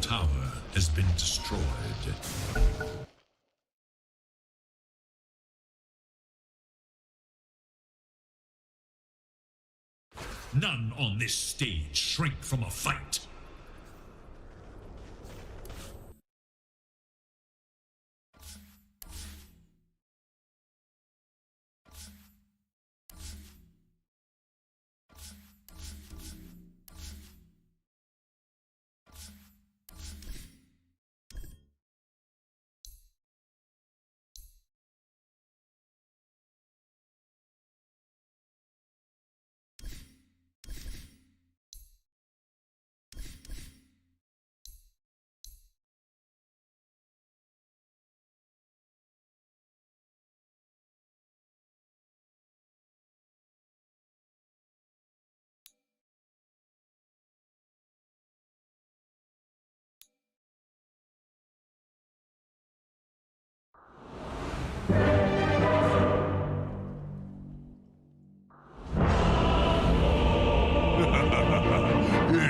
Tower has been destroyed. None on this stage shrink from a fight.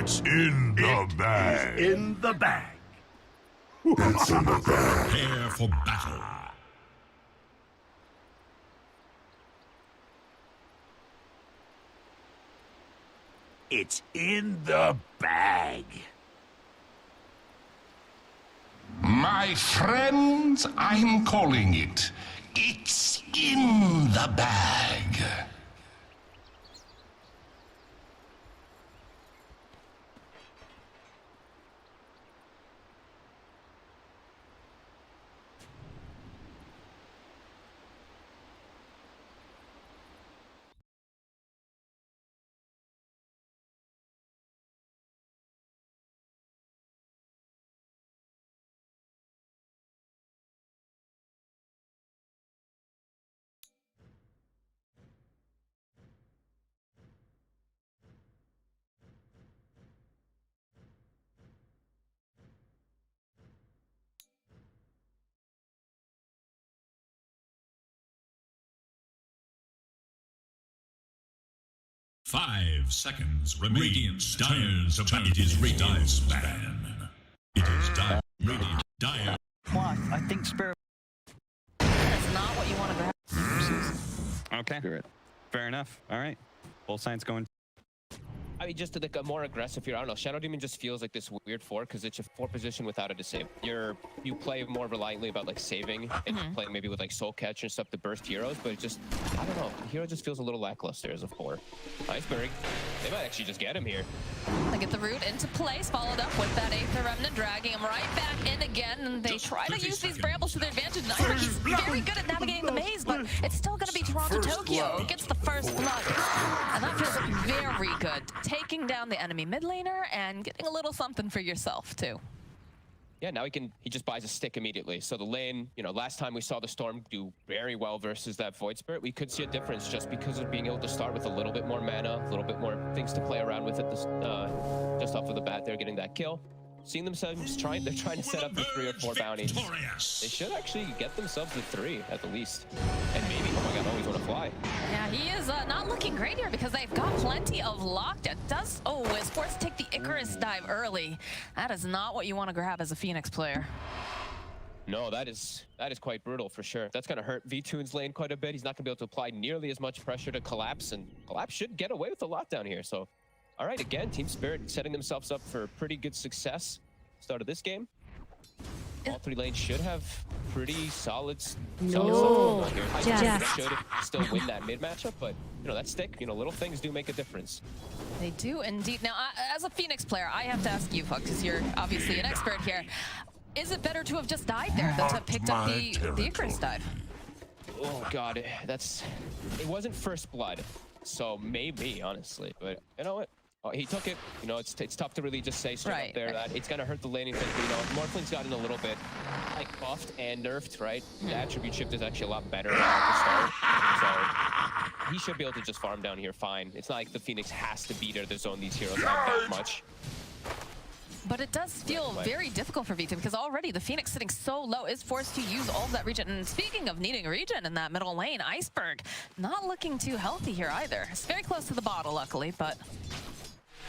It's in the bag. In the bag. It's in the bag. Prepare for battle. It's in the bag. My friends, I'm calling it. It's in the bag. Five seconds remain. Radiant's turns to it is Radiant's ban. It is dire. Radiant dire. Plus, I think Spirit. That's not what you want to grab. Okay. Spirit. Fair enough. All right. Both sides going. I mean, just to like a more aggressive here. I don't know. Shadow Demon just feels like this weird fork because it's a 4 position without a disable. You play more reliantly about like saving and playing maybe with like Soul Catcher and stuff to burst heroes, but it just, I don't know. The hero just feels a little lackluster as a 4. Iceberg. They might actually just get him here. They get the root into place, followed up with that Aether Remnant, dragging him right back in again, and they try to use these brambles to their advantage. Iceberg is very good at navigating the maze, but it's still going to be Toronto Tokyo. Gets the first blood, and that feels very good. Taking down the enemy mid laner and getting a little something for yourself too. Yeah, now he just buys a stick immediately. So the lane, you know, last time we saw the Storm do very well versus that Void Spirit, we could see a difference just because of being able to start with a little bit more mana, a little bit more things to play around with at this, just off of the bat. They're getting that kill. Seeing themselves they're trying to set up the 3 or 4 bounties. They should actually get themselves the 3 at the least. And maybe, oh my god, always want to fly. Yeah, he is not looking great here because they've got plenty of lockdown. Is forced to take the Icarus dive early. That is not what you want to grab as a Phoenix player. No, that is quite brutal for sure. That's going to hurt V-Tune's lane quite a bit. He's not going to be able to apply nearly as much pressure to Collapse, and Collapse should get away with a lockdown here. So, all right, again, Team Spirit setting themselves up for pretty good success. Start of this game. All 3 lanes should have pretty solid stuff going on here. I should still win that mid matchup, but you know that stick, you know, little things do make a difference. They do indeed. Now, as a Phoenix player, I have to ask you, Fuck, because you're obviously an expert here. Is it better to have just died there than to have picked up the Icarus dive? Oh god, it wasn't first blood, so maybe honestly, but you know what? Oh, he took it. You know, it's tough to really just say straight up there that it's gonna hurt the laning thing. You know, Morphling's gotten a little bit like buffed and nerfed, right? The attribute shift is actually a lot better now at the start. So he should be able to just farm down here fine. It's not like the Phoenix has to beat the zone these heroes have that much. But it does feel very difficult for V2 because already the Phoenix sitting so low is forced to use all of that regen. And speaking of needing regen in that middle lane, Iceberg not looking too healthy here either. It's very close to the bottle, luckily, but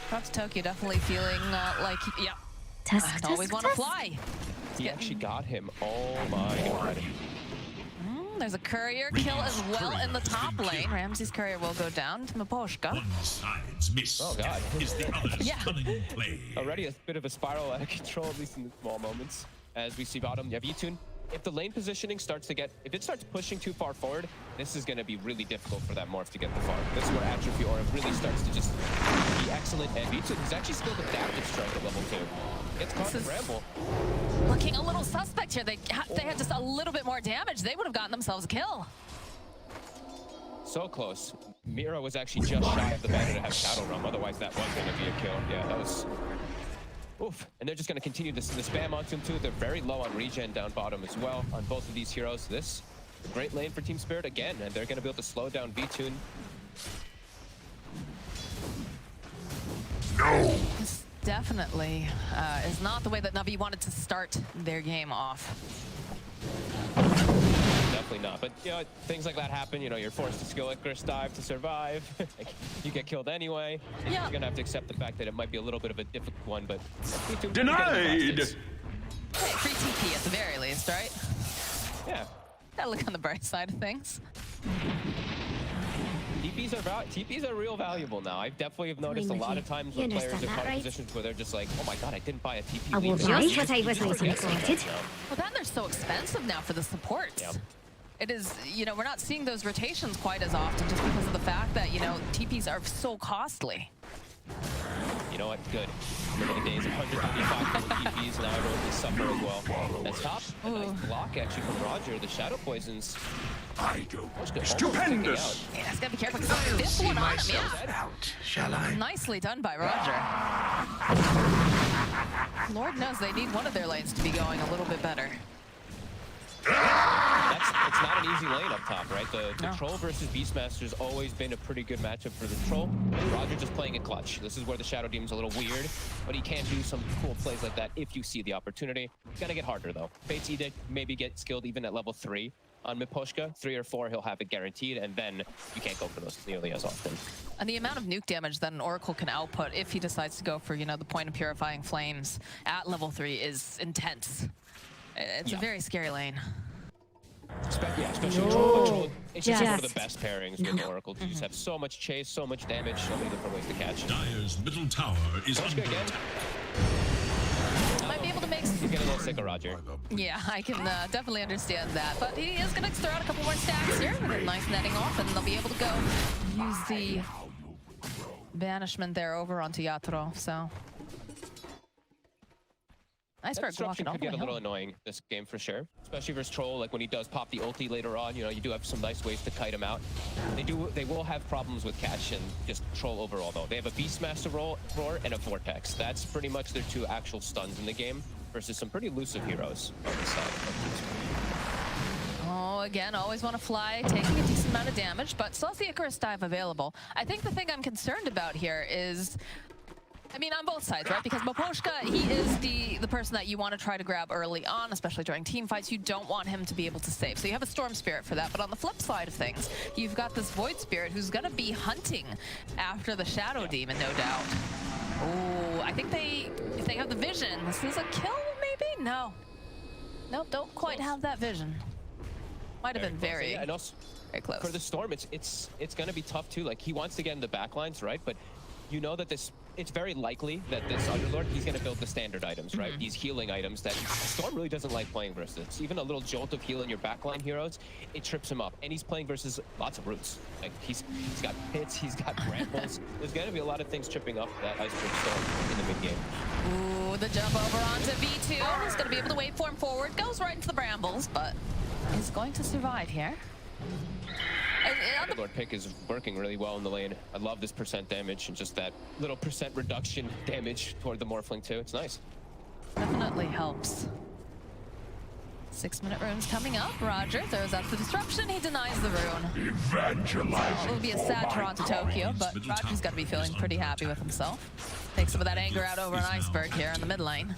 Props Tokyo definitely feeling like, yeah, I always want to fly. He actually got him. Oh my god. There's a courier kill as well in the top lane. Ramsey's courier will go down to Miposhka. One side's miss Oh god. is the other's Yeah. cunning play. Already a bit of a spiral out of control, at least in the small moments. As we see bottom, you have Ytun. If the lane positioning starts to get, if it starts pushing too far forward, this is going to be really difficult for that Morph to get the farm. This is where Atrophy Aura really starts to just be excellent. And Ytun is actually skilled Adaptive Strike at level 2. Gets caught in Bramble. Looking a little suspect here. They had just a little bit more damage. They would have gotten themselves a kill. So close. Mira was actually just shy of the banner to have Shadow Realm. Otherwise, that was going to be a kill. Yeah, that was... Oof. And they're just going to continue the spam onto him too. They're very low on regen down bottom as well on both of these heroes. This a great lane for Team Spirit again, and they're going to be able to slow down Vtune. No! This definitely is not the way that Navi wanted to start their game off. Definitely not. But, you know, things like that happen. You know, you're forced to skill Icarus dive to survive. Like, you get killed anyway. Yeah. You're going to have to accept the fact that it might be a little bit of a difficult one, but... Denied! Hey, free TP at the very least, right? Yeah. Gotta look on the bright side of things. TPs are real valuable now. I definitely have noticed a lot of times when players are caught in positions where they're just like, oh my god, I didn't buy a TP. I will lead. write what I was unexpected. Well, then they're so expensive now for the supports. Yep. It is, you know, we're not seeing those rotations quite as often just because of the fact that, you know, TPs are so costly. You know what? Good. Remember the days of 135 TPs, now everyone can suffer as well. That's top. A nice block actually from Roger. The Shadow Poisons. Stupendous! Yeah, it's gotta be careful because the fifth one on him, yeah. Out, shall I? Nicely done by Roger. Lord knows they need one of their lanes to be going a little bit better. It's not an easy lane up top, right? The No. Troll versus Beastmaster's always been a pretty good matchup for the Troll. Roger just playing it clutch. This is where the Shadow Demon's a little weird, but he can do some cool plays like that if you see the opportunity. It's gonna get harder though. Fate's Edict maybe get skilled even at level 3. On Miposhka, 3 or 4, he'll have it guaranteed, and then you can't go for those nearly as often. And the amount of nuke damage that an Oracle can output if he decides to go for, you know, the point of Purifying Flames at level 3 is intense. It's a very scary lane. Especially Troll. It's just one of the Just best pairings with Oracle. You just have so much chase, so much damage, so many different ways to catch. Dire's middle tower is Pushka under again. attack. Might be able to make... He's getting a little sick of Roger. Yeah, I can definitely understand that. But he is going to throw out a couple more stacks here with a nice netting off, and they'll be able to go use the banishment there over onto Yatoro, so... Iceberg Disruption walking all could the get a way little home. annoying this game for sure, especially versus Troll. Like when he does pop the ulti later on, you know, you do have some nice ways to kite him out. They will have problems with catch and just Troll overall though. They have a Beastmaster roar and a Vortex. That's pretty much their 2 actual stuns in the game versus some pretty elusive heroes on this side of Team Spirit. Oh, again, always want to fly, taking a decent amount of damage, but still has the Icarus dive available. I think the thing I'm concerned about here is, I mean, on both sides, right? Because Miposhka, he is the person that you want to try to grab early on, especially during team fights. You don't want him to be able to save. So you have a Storm Spirit for that. But on the flip side of things, you've got this Void Spirit who's going to be hunting after the Shadow Demon, no doubt. Oh, I think if they have the vision, this is a kill, maybe? No. Nope, don't quite have that vision. Might have been very, Yeah, and also, very close. for the Storm, it's going to be tough too. Like he wants to get in the backlines, right? But you know that it's very likely that this Underlord, he's going to build the standard items, right? These healing items that Storm really doesn't like playing versus. Even a little jolt of healing your backline heroes, it trips him up. And he's playing versus lots of roots. Like he's got pits, he's got brambles. There's going to be a lot of things tripping up that Iceberg Storm in the mid game. Ooh, the jump over onto V2. He's going to be able to wait for him forward. Goes right into the brambles, but is going to survive here. Lord pick is working really well in the lane. I love this percent damage and just that little percent reduction damage toward the Morphling too. It's nice. Definitely helps. 6-minute runes coming up. Roger throws out the disruption. He denies the rune. Evangelizing. It would be a sad Toronto Tokyo, but Roger's got to be feeling pretty happy with himself. Takes some of that anger out over an iceberg here in the mid lane.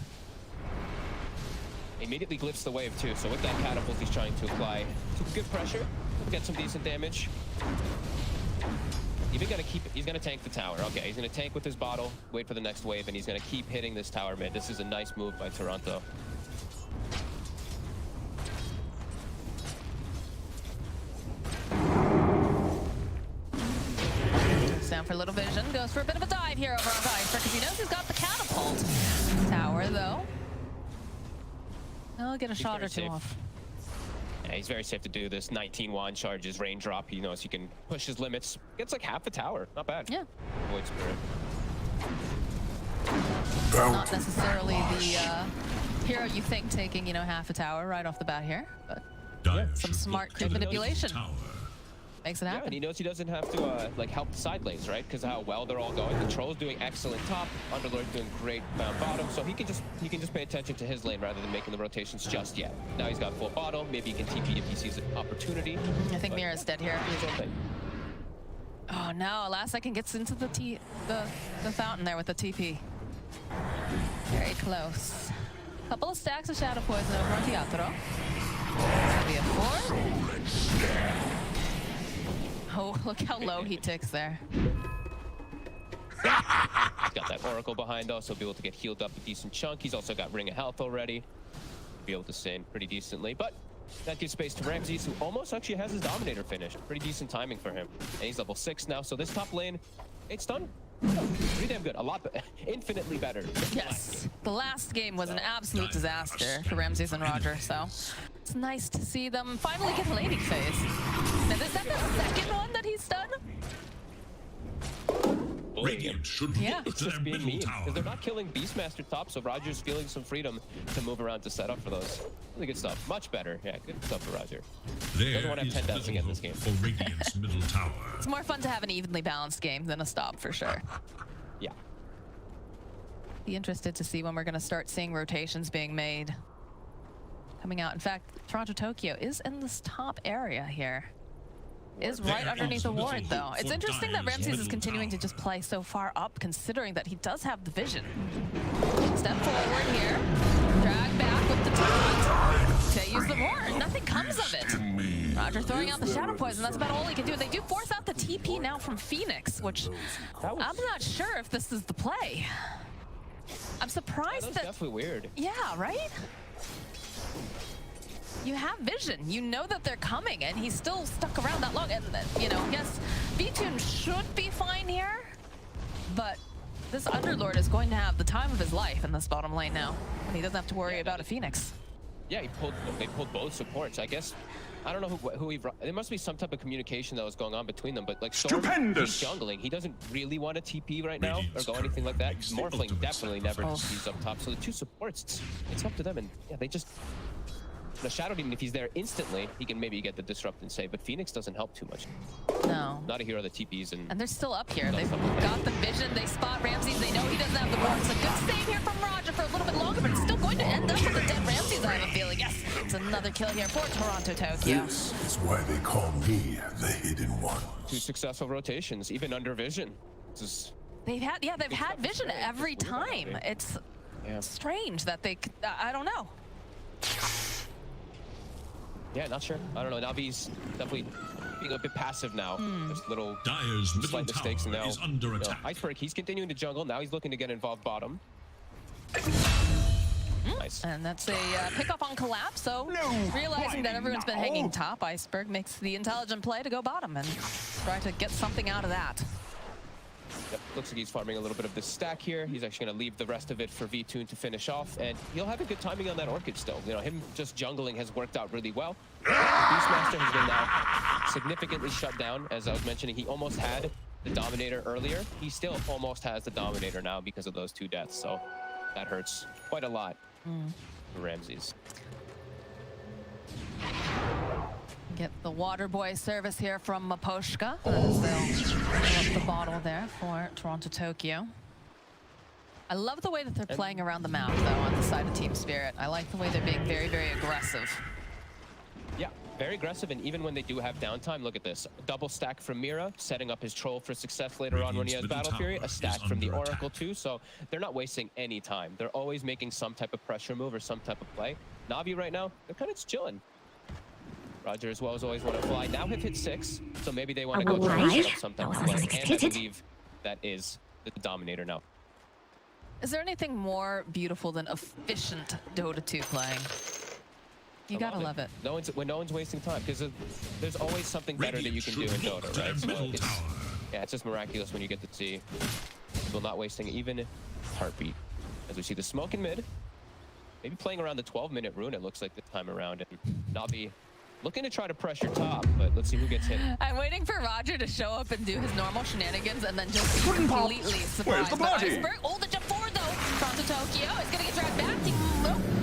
Immediately glyphs the wave too, so with that catapult he's trying to apply some good pressure, get some decent damage. Even gonna keep, he's gonna tank the tower. Okay, he's gonna tank with his bottle, wait for the next wave, and he's gonna keep hitting this tower mid. This is a nice move by Toronto. Down for Little Vision, goes for a bit of a dive here over on Iceberg because he knows he's got the catapult. Tower though. I'll get a shot or two off. Yeah, he's very safe to do this. 19 wand charges, raindrop. He knows he can push his limits. Gets like half a tower. Not bad. Yeah. Void Spirit. Not necessarily the hero you think taking, you know, half a tower right off the bat here, but some smart creep manipulation makes it Yeah, happen. and he knows he doesn't have to like help the side lanes, right? Because how well they're all going. The Troll's doing excellent top, Underlord doing great bottom, so he can just pay attention to his lane rather than making the rotations just yet. Now he's got full bottle. Maybe he can TP if he sees an opportunity. I think Mira's dead here. Oh no! Last second gets into the fountain there with the TP. Very close. Couple of stacks of Shadow Poison over on Teatro. Maybe a 4. Oh, look how low he ticks there. He's got that Oracle behind us, so he'll be able to get healed up a decent chunk. He's also got Ring of Health already. Be able to sustain pretty decently, but that gives space to Ramses, who almost actually has his Dominator finished. Pretty decent timing for him. And he's level 6 now, so this top lane, it's done. Pretty damn good. A lot, infinitely better. Yes, the last game was an absolute disaster for Ramses and Roger, so it's nice to see them finally get a laning phase. Now, is that the second one that he's done? Radiant should Yeah. look It's to their just being middle mean, tower. because they're not killing Beastmaster top, so Roger's feeling some freedom to move around to set up for those. Really good stuff. Much better. Yeah, good stuff for Roger. There Doesn't want to is have 10 deaths little again this hope game. for Radiant's middle tower. It's more fun to have an evenly balanced game than a stop, for sure. Yeah. Be interested to see when we're going to start seeing rotations being made. Coming out. In fact, Toronto Tokyo is in this top area here. Is right There underneath is the little ward, though. hope It's for interesting that Dire's Ramses is middle continuing to tower. just play so far up, considering that he does have the vision. Step forward here. Drag back with the taunt. They use the ward. Nothing comes of it. Roger throwing out the Shadow Poison. That's about all he can do. They do force out the TP now from Phoenix, which I'm not sure if this is the play. I'm surprised That's that... definitely weird. Yeah, right? You have vision. You know that they're coming, and he's still stuck around that long. And, you know, yes, VTune should be fine here, but this Underlord is going to have the time of his life in this bottom lane now. And he doesn't have to worry about a Phoenix. Yeah, they pulled both supports. I guess, I don't know who he. There must be some type of communication that was going on between them, but like Storm, Stupendous! he's jungling. He doesn't really want to TP right now or Radiant's go anything like that. makes the Morphling ultimate definitely never sacrifice. TPs up top. So the two supports, it's up to them. And yeah, they just... The Shadow Demon, if he's there instantly, he can maybe get the Disrupt and save, but Phoenix doesn't help too much. No. Not a hero that TPs and... And they're still up here. They've got the vision. They spot Ramses. They know he doesn't have the ward. It's a good save here from Roger for a little bit longer, but it's still going to end up with a dead Ramses, I have a feeling. Yes, it's another kill here for Toronto Tokyo. This is why they call me the Hidden One. 2 successful rotations, even under vision. This is... They've had tough to vision say. every It's weird how time. they- It's Yeah. strange that they, I don't know. Yeah, not sure. I don't know. Navi's definitely being a bit passive now. Just little Dyer's middle slight mistakes tower now. is under you know, attack. Iceberg, he's continuing to jungle. Now he's looking to get involved bottom. Nice. And that's a pick-up on Collapse, so realizing that everyone's been hanging top, Iceberg makes the intelligent play to go bottom and try to get something out of that. Yep. Looks like he's farming a little bit of this stack here. He's actually going to leave the rest of it for VTune to finish off, and he'll have a good timing on that Orchid still. You know, him just jungling has worked out really well. Beastmaster has been now significantly shut down. As I was mentioning, he almost had the Dominator earlier. He still almost has the Dominator now because of those 2 deaths, so that hurts quite a lot for Ramses. Get the water boy service here from Maposhka as they'll fill up the bottle there for Toronto Tokyo. I love the way that they're playing around the map, though, on the side of Team Spirit. I like the way they're being very, very aggressive. Yeah, very aggressive, and even when they do have downtime, look at this. Double stack from Mira, setting up his troll for success later on when he has Battle Fury. A stack from the Oracle too, so they're not wasting any time. They're always making some type of pressure move or some type of play. Na'Vi right now, they're kind of just chilling. Roger as well as always want to fly. Now have hit 6, so maybe they want to go try and set up some type of play. And I believe that is the Dominator now. Is there anything more beautiful than efficient Dota 2 playing? You gotta love it. When no one's wasting time, because there's always something better that you can do in Dota, right? So it's just miraculous when you get to see people not wasting even a heartbeat. As we see the smoke in mid, maybe playing around the 12-minute rune, it looks like this time around, and Na'Vi looking to try to pressure top, but let's see who gets hit. I'm waiting for Roger to show up and do his normal shenanigans and then just be completely surprised. But Iceberg, the jump forward though from Tokyo is gonna get dragged back.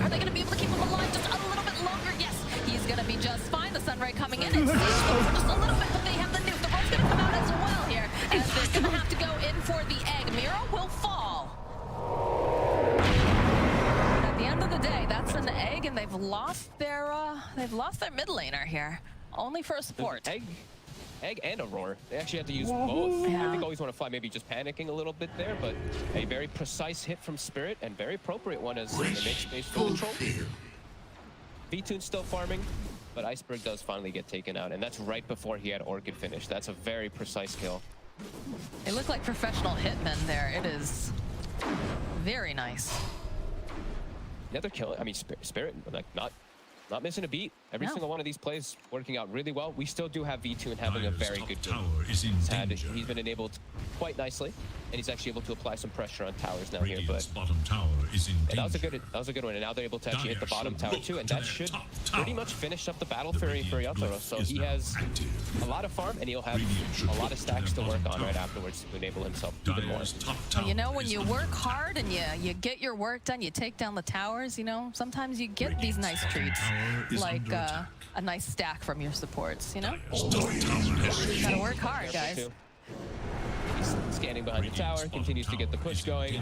Are they gonna be able to keep him alive just a little bit longer? Yes, he's gonna be just fine. The Sunray coming in and for just a little bit, but they have the nuke. The roll's gonna come out as well here, as they're gonna have to go in for the egg. Mira will fall. At the end of the day, that's an egg, and they've lost their mid laner here. Only for a support. Egg and a roar. They actually had to use both. Yeah. I think always want to fly, maybe just panicking a little bit there, but a very precise hit from Spirit and very appropriate one as they make space for the troll. V-Tune's still farming, but Iceberg does finally get taken out, and that's right before he had Orchid finish. That's a very precise kill. They look like professional hitmen there. It is very nice. The other kill, I mean, Spirit, like not missing a beat. Every single one of these plays working out really well. We still do have V2 having a very good game. He's been enabled quite nicely, and he's actually able to apply some pressure on towers now here. But bottom tower is in that was a good one. And now they're able to actually hit the bottom tower too, and that should pretty much finish up the Battle Fury for Yatoro. So he has a lot of farm, and he'll have a lot of stacks to work on right afterwards to enable himself even more. You know, when you work hard and you get your work done, you take down the towers, you know, sometimes you get these nice treats, like a nice stack from your supports, you know? Gotta work hard, guys. He's scanning behind the tower, continues to get the push going.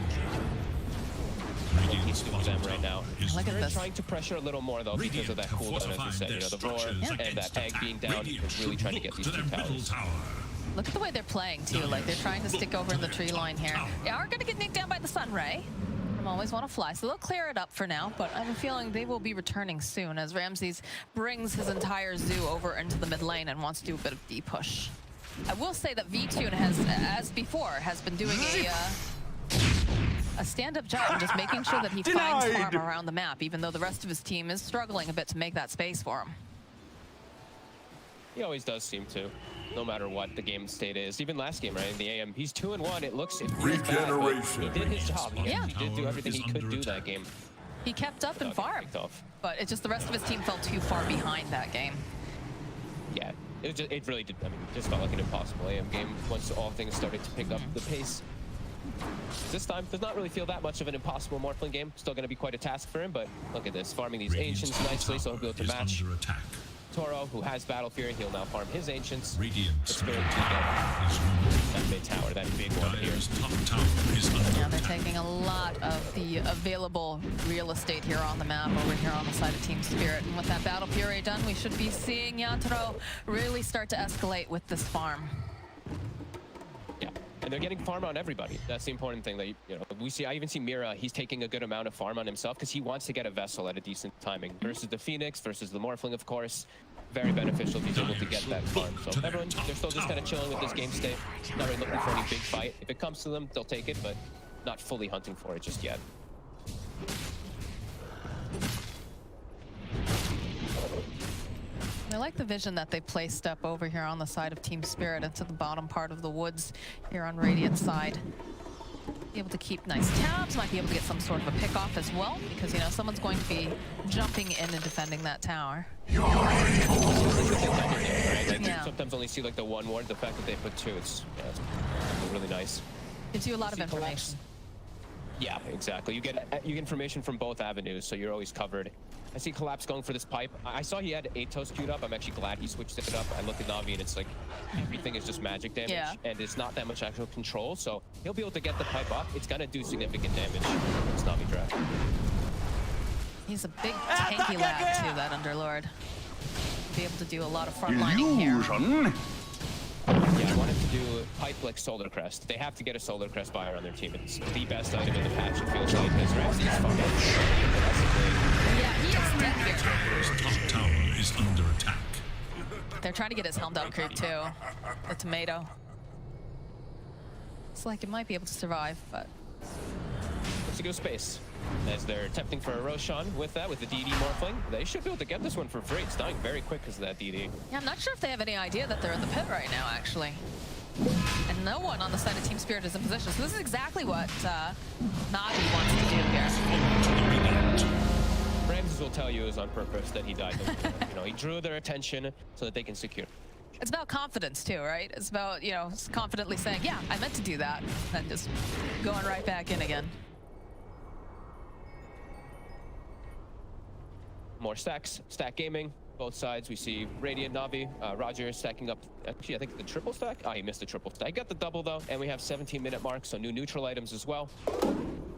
He's doing them right now. Look at this. Trying to pressure a little more though because of that cooldown, as we said. You know, the roar and that egg being down is really trying to get these two towers. Look at the way they're playing too. Like they're trying to stick over in the tree line here. They are gonna get nicked down by the Sunray. Always want to fly, so they'll clear it up for now, but I have a feeling they will be returning soon as Ramses brings his entire zoo over into the mid lane and wants to do a bit of D-push. I will say that V-Tune has, as before, has been doing a stand-up job and just making sure that he finds farm around the map, even though the rest of his team is struggling a bit to make that space for him. He always does seem to, no matter what the game state is. Even last game, right, in the AM, he's 2-1. It feels bad, but he did his job. He did do everything he could do that game. He kept up and farmed, but it's just the rest of his team fell too far behind that game. Yeah, it really did. I mean, it just felt like an impossible AM game once all things started to pick up the pace. This time does not really feel that much of an impossible Morphling game. Still going to be quite a task for him, but look at this, farming these Ancients nicely, so he'll be able to match Toro, who has Battle Fury. He'll now farm his Ancients. The Spirit to get that mid tower, that big one here. Yeah, they're taking a lot of the available real estate here on the map over here on the side of Team Spirit. And with that Battle Fury done, we should be seeing Yatoro really start to escalate with this farm. Yeah, and they're getting farm on everybody. That's the important thing that you know we see. I even see Mira. He's taking a good amount of farm on himself because he wants to get a vessel at a decent timing versus the Phoenix, versus the Morphling, of course. Very beneficial if he's able to get that farm. So everyone, they're still just kind of chilling with this game state. Not really looking for any big fight. If it comes to them, they'll take it, but not fully hunting for it just yet. I like the vision that they placed up over here on the side of Team Spirit into the bottom part of the woods here on Radiant's side. Be able to keep nice tabs, might be able to get some sort of a pick off as well, because you know someone's going to be jumping in and defending that tower. Sometimes only see like the one ward. The fact that they put two, it's really nice. Gives you a lot of information. Yeah, exactly. You get information from both avenues, so you're always covered. I see Collapse going for this pipe. I saw he had Atos queued up. I'm actually glad he switched it up. I look at Na'Vi and it's like everything is just magic damage. Yeah. And it's not that much actual control. So he'll be able to get the pipe off. It's gonna do significant damage. It's Na'Vi draft. He's a big tanky lad too, that Underlord. Be able to do a lot of front lining here. Yeah, I want him to do pipe like Solar Crest. They have to get a Solar Crest buyer on their team. It's the best item in the patch. It feels like his Ramsey is fucking. Yeah, he is dead here. Dire's top tower is under attack. They're trying to get his helm down creep too. The tomato. It's like it might be able to survive, but Let's go space. As they're attempting for a Roshan with that, with the DD Morphling. They should be able to get this one for free. It's dying very quick because of that DD. yeah, I'm not sure if they have any idea that they're in the pit right now, actually. And no one on the side of Team Spirit is in position. So this is exactly what Na'Vi wants to do here. Ramses will tell you it was on purpose that he died. You know, he drew their attention so that they can secure. It's about confidence too, right? It's about, you know, confidently saying, yeah, I meant to do that, and just going right back in again. More stacks, stack gaming, both sides. We see Radiant, Na'Vi, Roger stacking up. Actually, I think the triple stack. Oh, he missed the triple stack. Got the double though, and we have 17-minute mark, so new neutral items as well.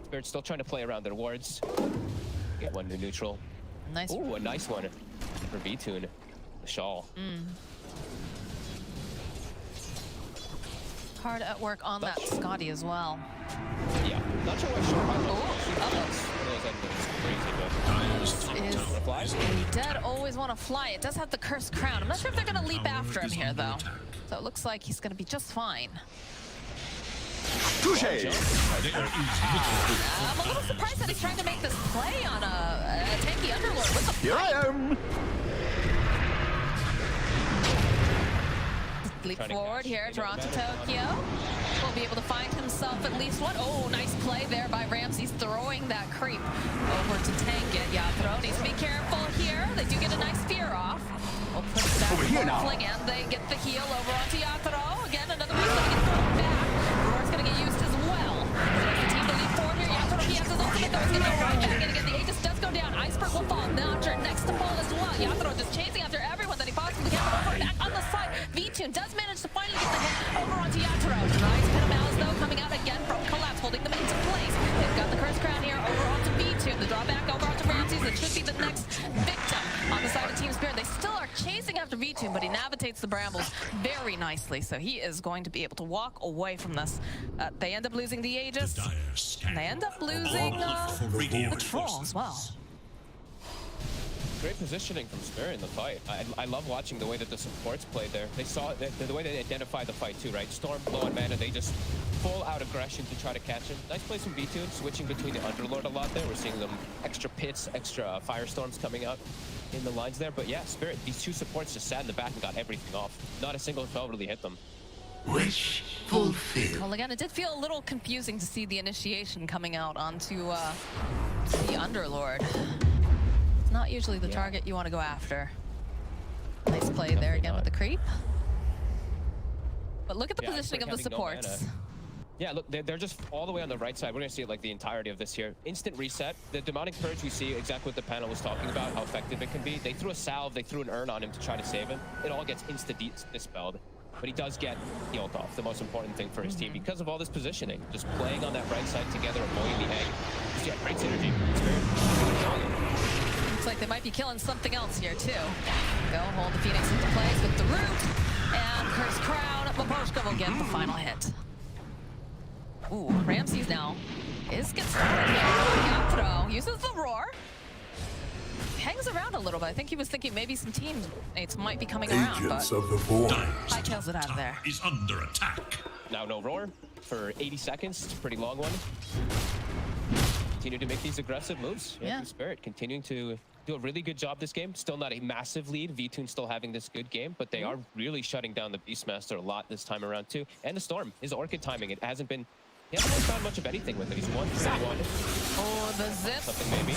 Spirit's still trying to play around their wards. Get one new neutral. Nice. Ooh, a nice one for VTune. The shawl. Hard at work on that Scotty as well. Yeah, not sure what shawl. Dire's top Is tower Flies? Dead always want to fly. It does have the cursed crown. I'm not sure if they're going to leap after him here, though. So it looks like he's going to be just fine. There is little I'm a little surprised that he's trying to make this play on a tanky Underlord with the Here I am. leap Trying to forward catch here. the Toronto, better. Tokyo will be able to find himself at least one. Oh, nice play there by Ramses, throwing that creep over to tank it. Yathro needs to be careful here. They do get a nice fear off. We'll put it back Over here now. Morphling, and they get the heal over onto Yathro. Again, another one going to get thrown back. Roar's going to get used as well. There's the team to leap forward here. Yathro, he has his ultimate, though. He's going to go right back in again. The Aegis does go down. Iceberg will fall. Notcher next to fall as well. Yathro just chasing after everyone that he possibly can. Over back on the side. VTune does manage to finally get the hit over onto Yathro. Nice pin of malice, though, coming out again from Collapse, holding them into place. They've got the Curse Crown here over onto VTune. The drawback over onto Ramses. It should be the next victim on the side of Team Spirit. They still are chasing after VTune, but he navigates the brambles very nicely. So he is going to be able to walk away from this. They end up losing the Aegis. Dire scan. And they end up losing For radiant the troll as well. Great positioning from Spirit in the fight. I love watching the way that the supports played there. They saw the way they identified the fight too, right? Storm, low on mana, they just full out aggression to try to catch him. Nice play from VTune, switching between the Underlord a lot there. We're seeing them extra pits, extra firestorms coming out in the lines there. But yeah, Spirit, these two supports just sat in the back and got everything off. Not a single spell really hit them. Wish fulfilled. Well, again, it did feel a little confusing to see the initiation coming out onto the Underlord. It's not usually the target you want to go after. Nice play there again with the creep. But look at the Yeah, positioning of the Iceberg having no supports. mana. Yeah, look, they're just all the way on the right side. We're going to see it like the entirety of this here. Instant reset. The Demonic Purge, we see exactly what the panel was talking about, how effective it can be. They threw a salve, they threw an urn on him to try to save him. It all gets dispelled. But he does get the ult off, the most important thing for his team, because of all this positioning. Just playing on that right side together, avoiding the egg. Just, yeah, great synergy. Looks like they might be killing something else here too. Go hold the Phoenix into place with the root. And Curse Crown. Maposhka will get the final hit. Ooh, Ramses now gets started here. Yathro uses the roar. Hangs around a little bit. I think he was thinking maybe some teammates might be coming around, Agents but of the Void. hightails it out of there. Is under attack. Now no roar for 80 seconds. It's a pretty long one. Continue to make these aggressive moves. Yeah. Spirit continuing to do a really good job this game. Still not a massive lead. VTune still having this good game, but they are really shutting down the Beastmaster a lot this time around too. And the Storm, his Orchid timing, it hasn't been... He hasn't really found much of anything with it. He's 131. Oh, the zip. Something maybe.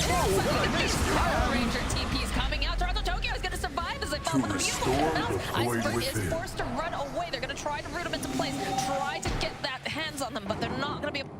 Power Ranger TP is coming out. Toronto Tokyo is going to survive as they fall with a beautiful restore bounce. the void Iceberg is within. forced to run away. They're going to try to root him into place, try to get that hands on them, but they're not going to be able.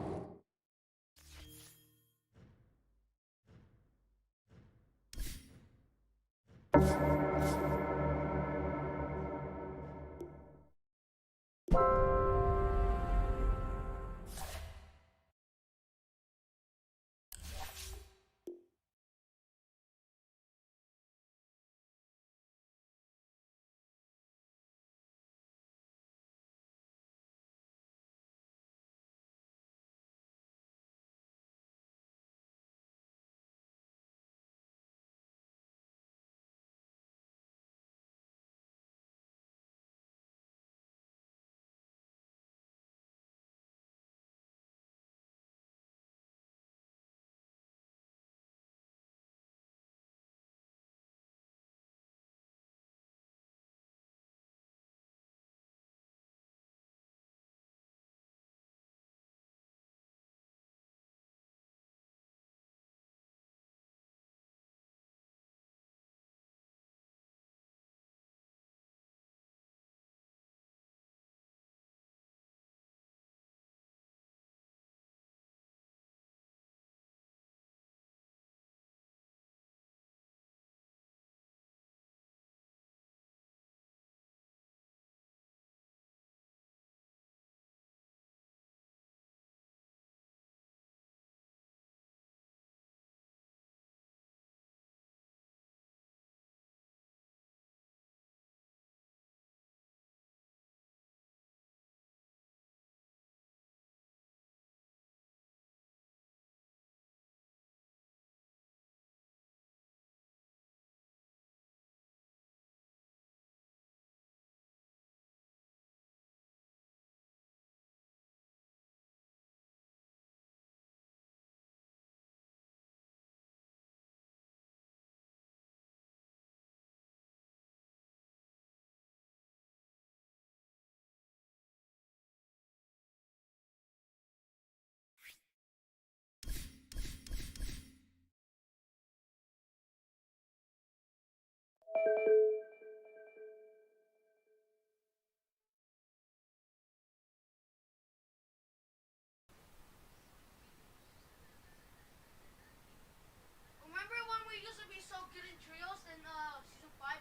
Remember when we used to be so good in trios in season 5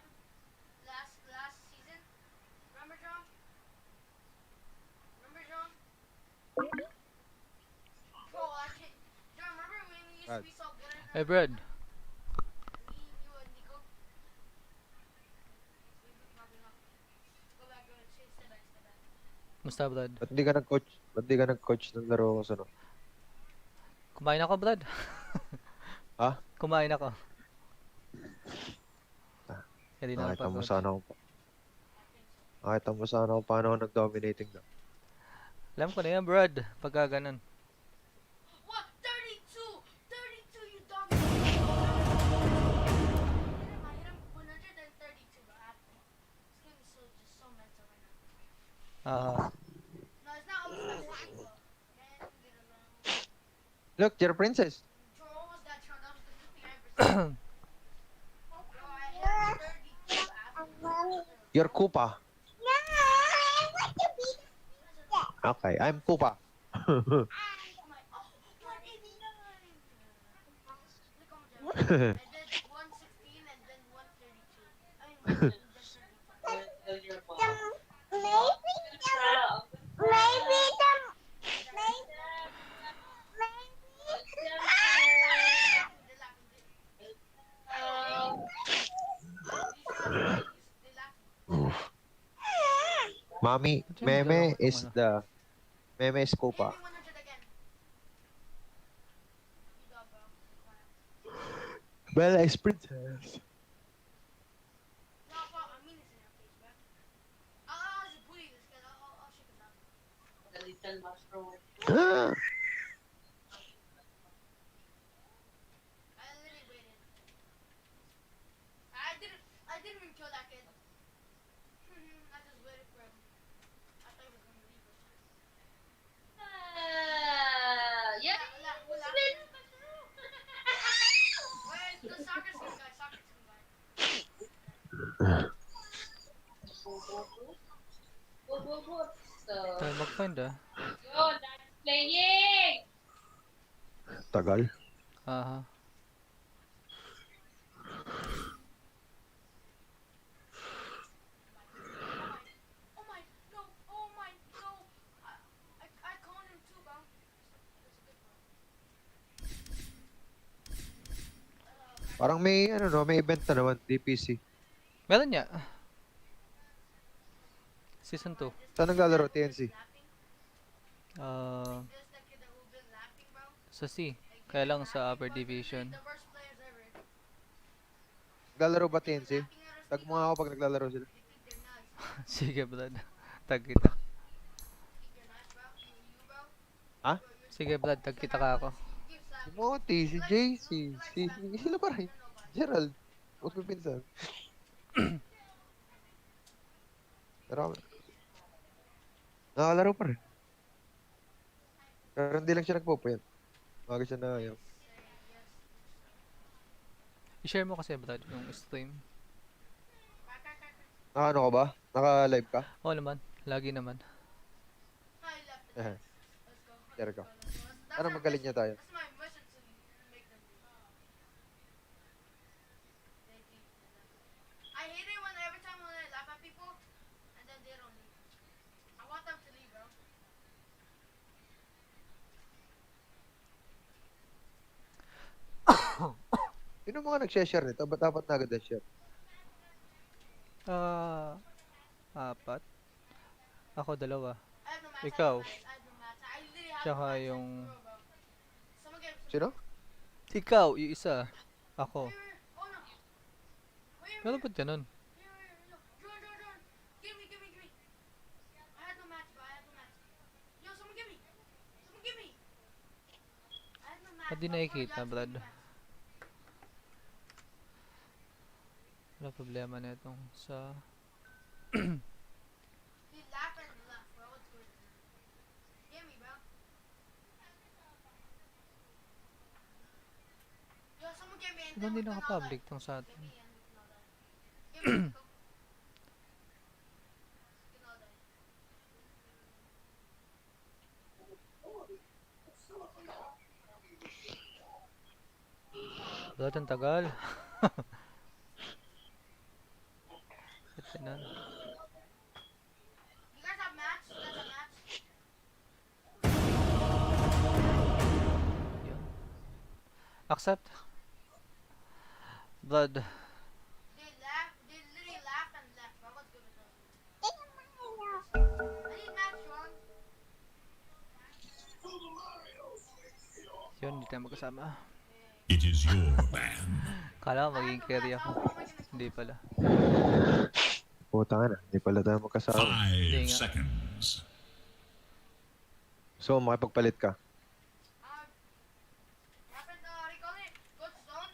last season? Remember, John? Remember, John? Bro, I can't. John, remember when we used to be so good in Hey, Brad. me, you, and Nico? Probably not. Go back, go back. Stay back, stay back. Musta, Brad? Ba't di ka nag-coach? Ba't di ka nag-coach ng laro ko sa no? Kumain ako, Brad. Ha? Kumain ako. Hindi na Nakita mo napag-coach. sana ako. Nakita mo sana ako paano ako nag-dominating na. Alam ko na yan, Brad. Pagka ganun. What? 32! 32, you dominated! I hit him 132, but after. This game is just so mental right now. No, it's not always my fault, though. Man, get along. Look, you're a princess. Bro, what was that, Sean? That was the 59%. Bro, I hit 32 after. You're Koopa. Okay, I'm Koopa. I'm like, oh, 189! Look how much I did. I did 116 and then 132. I mean, 132. Mommy, Meme is the... Meme is Koopa. Bella is princess. Ah. I didn't even kill that kid. I just waited for him. I thought he was gonna leave us. Where's the soccer skin guy? Soccer skin guy. Tayo mag-find ah. Tagal. Aha. Parang may, ano no, may event na naman, DPC. Meron niya. Season 2. Saan naglalaro, TNC? Sa C. Kaya lang sa upper division. Naglalaro ba TNC? Tag mo nga ako pag naglalaro sila. Sige, brad. Tag kita. Ha? Sige, brad. Tag kita ka ako. Si Moti, si JC, sila pa rin. Gerald. Huwag mo pinsan. Pero nakakalaro pa rin. Pero hindi lang siya nagpupuyat. Bago siya na ayaw. I-share mo kasi, brad, yung stream. Naka-ano ka ba? Naka-live ka? Oo naman. Lagi naman. Share ka. Ano magaling niya tayo? I hate it when every time when I laugh at people and then they don't leave. I want them to leave, bro. Sino mga nag-share nito? Ba't dapat na agad na-share? Apat. Ako, 2. I have no match. Ikaw. I have no match. I literally have Tsaka no match. yung... Someone get Sino? Ikaw, yung isa. Ako. Oh no. Wait, Pero ba't ganun? Jordan. Give me. I had no match, bro. I had no match. Yo, someone give me. I had no match. Ba't di bro. nakikita, Jordan, brad? give me match. Wala problema na itong sa... He laughed and left, bro. What's good? Give me, bro. Yo, someone give me Diba hindi naka-public tong sa atin? Give me. Brad, ang tagal. Ito na. You guys have match? Yun. Accept. Blood. They literally laughed and left, bro. What's good with them? I need match, Sean. Yun, hindi tayo magkasama. It is your ban. Kala ko magiging carry ako. Hindi pala. Puta nga na. Hindi pala tayo magkasama. 5 seconds. So, makipagpalit ka. Happened, recall it. Go to zone.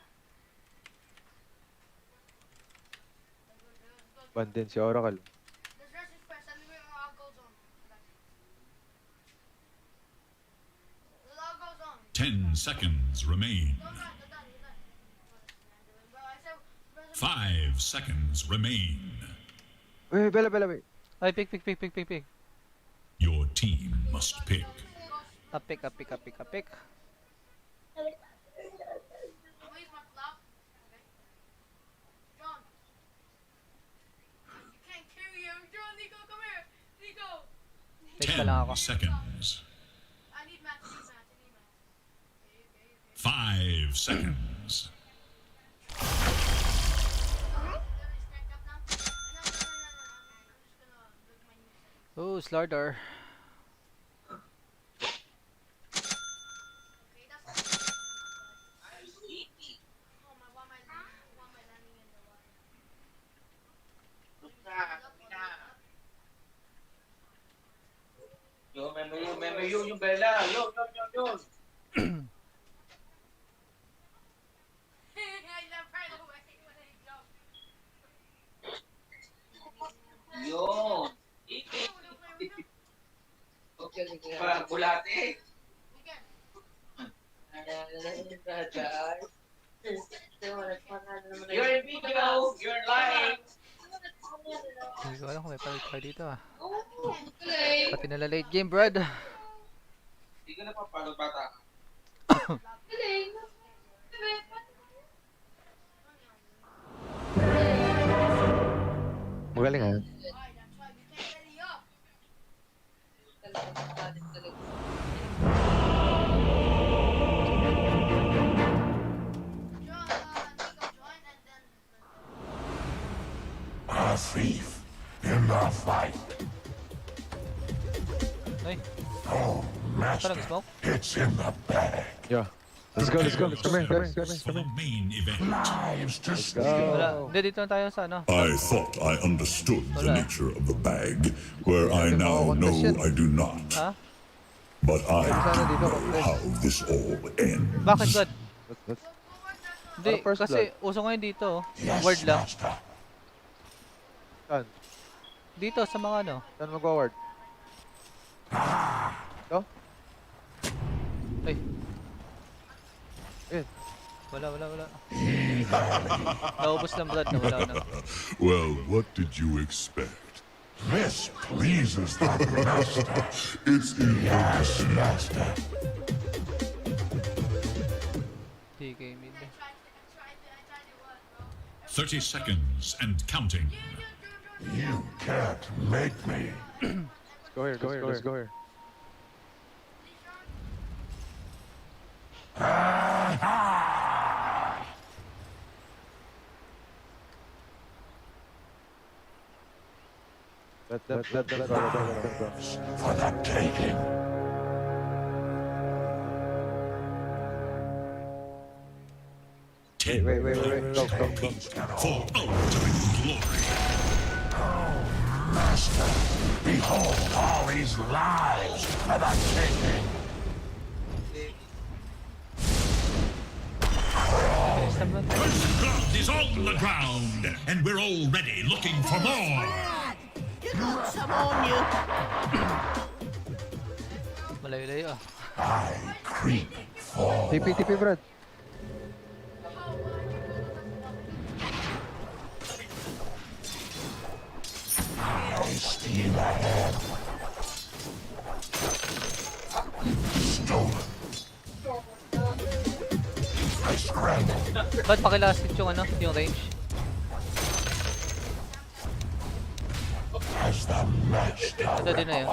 Bandin si Oracle. Let's rush this first, and then I'll go zone. Let's all go zone. 10 seconds remain. Don't die. 5 seconds remain. Wait, Bella. Ay, pick. Your team must pick. Pick. I'm gonna use my flop. Okay. John. You can't carry him. John, Nico, come here. Nico. Pick pa lang 10 ako. seconds. I need match. 5 seconds. Oh, Slardar. Yo, remember you, yung Bella. Yo. Yo. Okay. Parang bulate. You're in video. You're live. Hindi ko alam kung may palit pa dito ah. Pati nila late game, Brad. Hindi ka na papalo bata. Magaling ha. thief in the fight. Ay, Oh, master, parang smoke. it's in the bag. Yeah. Let's go, let's go. Come here, come here, come For here, come the here. main event. Lives to steal. Wala. Hindi, dito na tayo sa ano. I thought I understood the Wala. nature of the bag, where I now contest know yan. I do not. Ha? But I Sana dito, know contest. how this all ends. Bakit, God? Let's Hindi, Para first kasi uso ngayon dito. Yes, Word lang. master. Saan? Dito sa mga ano. Saan mag-ward? Ito? Ay, Ayun. wala. Naubos lang, Brad. Nawala na. Well, what did you expect? This pleases the master. It's Yes, master. TK mid. I tried it once, bro. 30 seconds and counting. You can't make me. Let's go here, let's go here. Let go. For the taking. Wait. Go. For ultimate glory. Master, behold all these lives for the taking. First blood is on the ground, and we're already looking for more. Malayo-layo ah. I creep forward. TP, Brad. I steal ahead. Stolen. I scramble. Ba't pakilast yung ano, yung range? As the master Ito din na yun.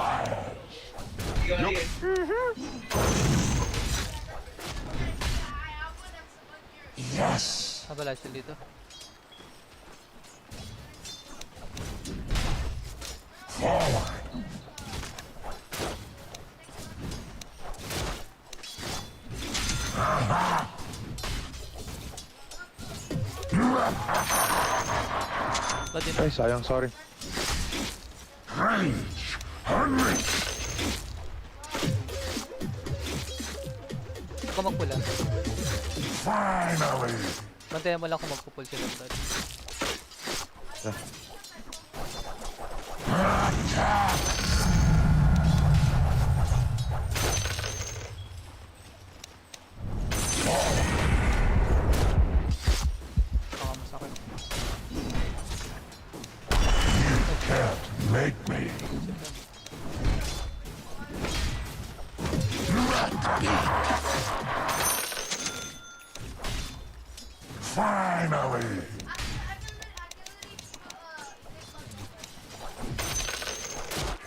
Yes. Wala siya dito. Forward. Ba't din? Ay, sayang, sorry. Rage. Unleash. Ako magpula. Finally. Bantayan mo lang kung magpupul sila, Brad. Baka masakit. Can't make me. Finally.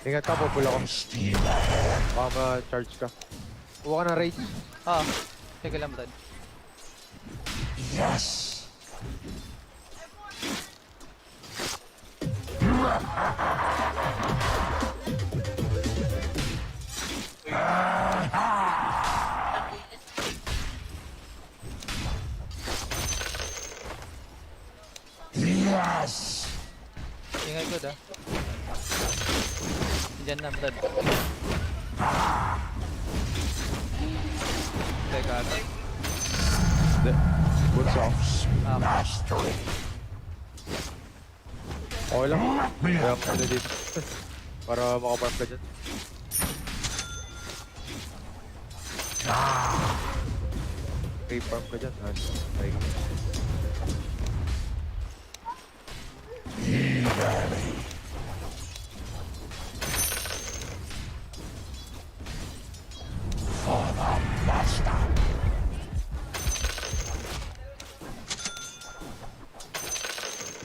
Ingat ka, pupula ko. Steal ahead. Baka ma-charge ka. Kuha ka ng rage. Ah, teka lang, Brad. Yes. Yes. Ingay ko, ah. Diyan na, Brad. Teka, Hindi. Bulsa ako. Mastery. Okay lang. Me Kaya up. ako na dito. Para makaparm ka dyan. Okay, farm ka dyan. Okay. Eagerly. For the master.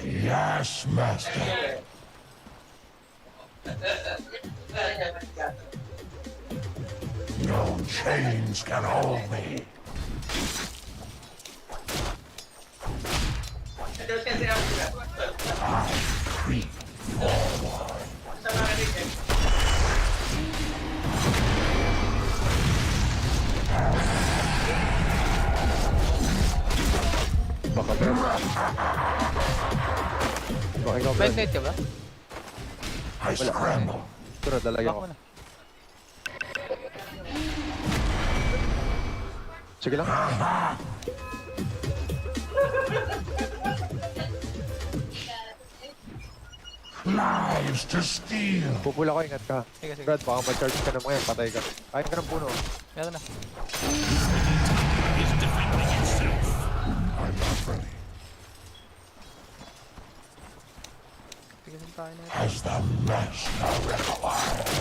Yes, master. No chains can hold me. I creep Ikaw, Blind Brad. night ka ba? I scramble. Pero lalagyan Back ko. mo na. Sige lang. Lives to steal. Pupula ko, ingat ka. Sige, sige. Brad, baka ma-charge ka na ngayon, patay ka. Kain ka ng puno. Meron na. Is defending itself. I'm not ready. Tigasin tayo na ito. As the master requires.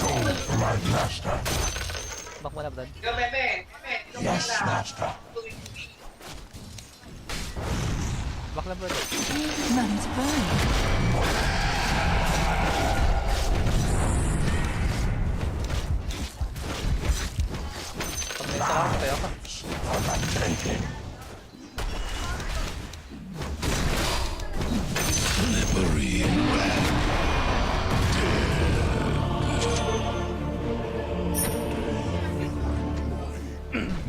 Go, my master. Back mo na, Brad. Ikaw, Meme. Yes, master. Back lang, Brad. Pag may saka, tayo ka. For the taking. Slippery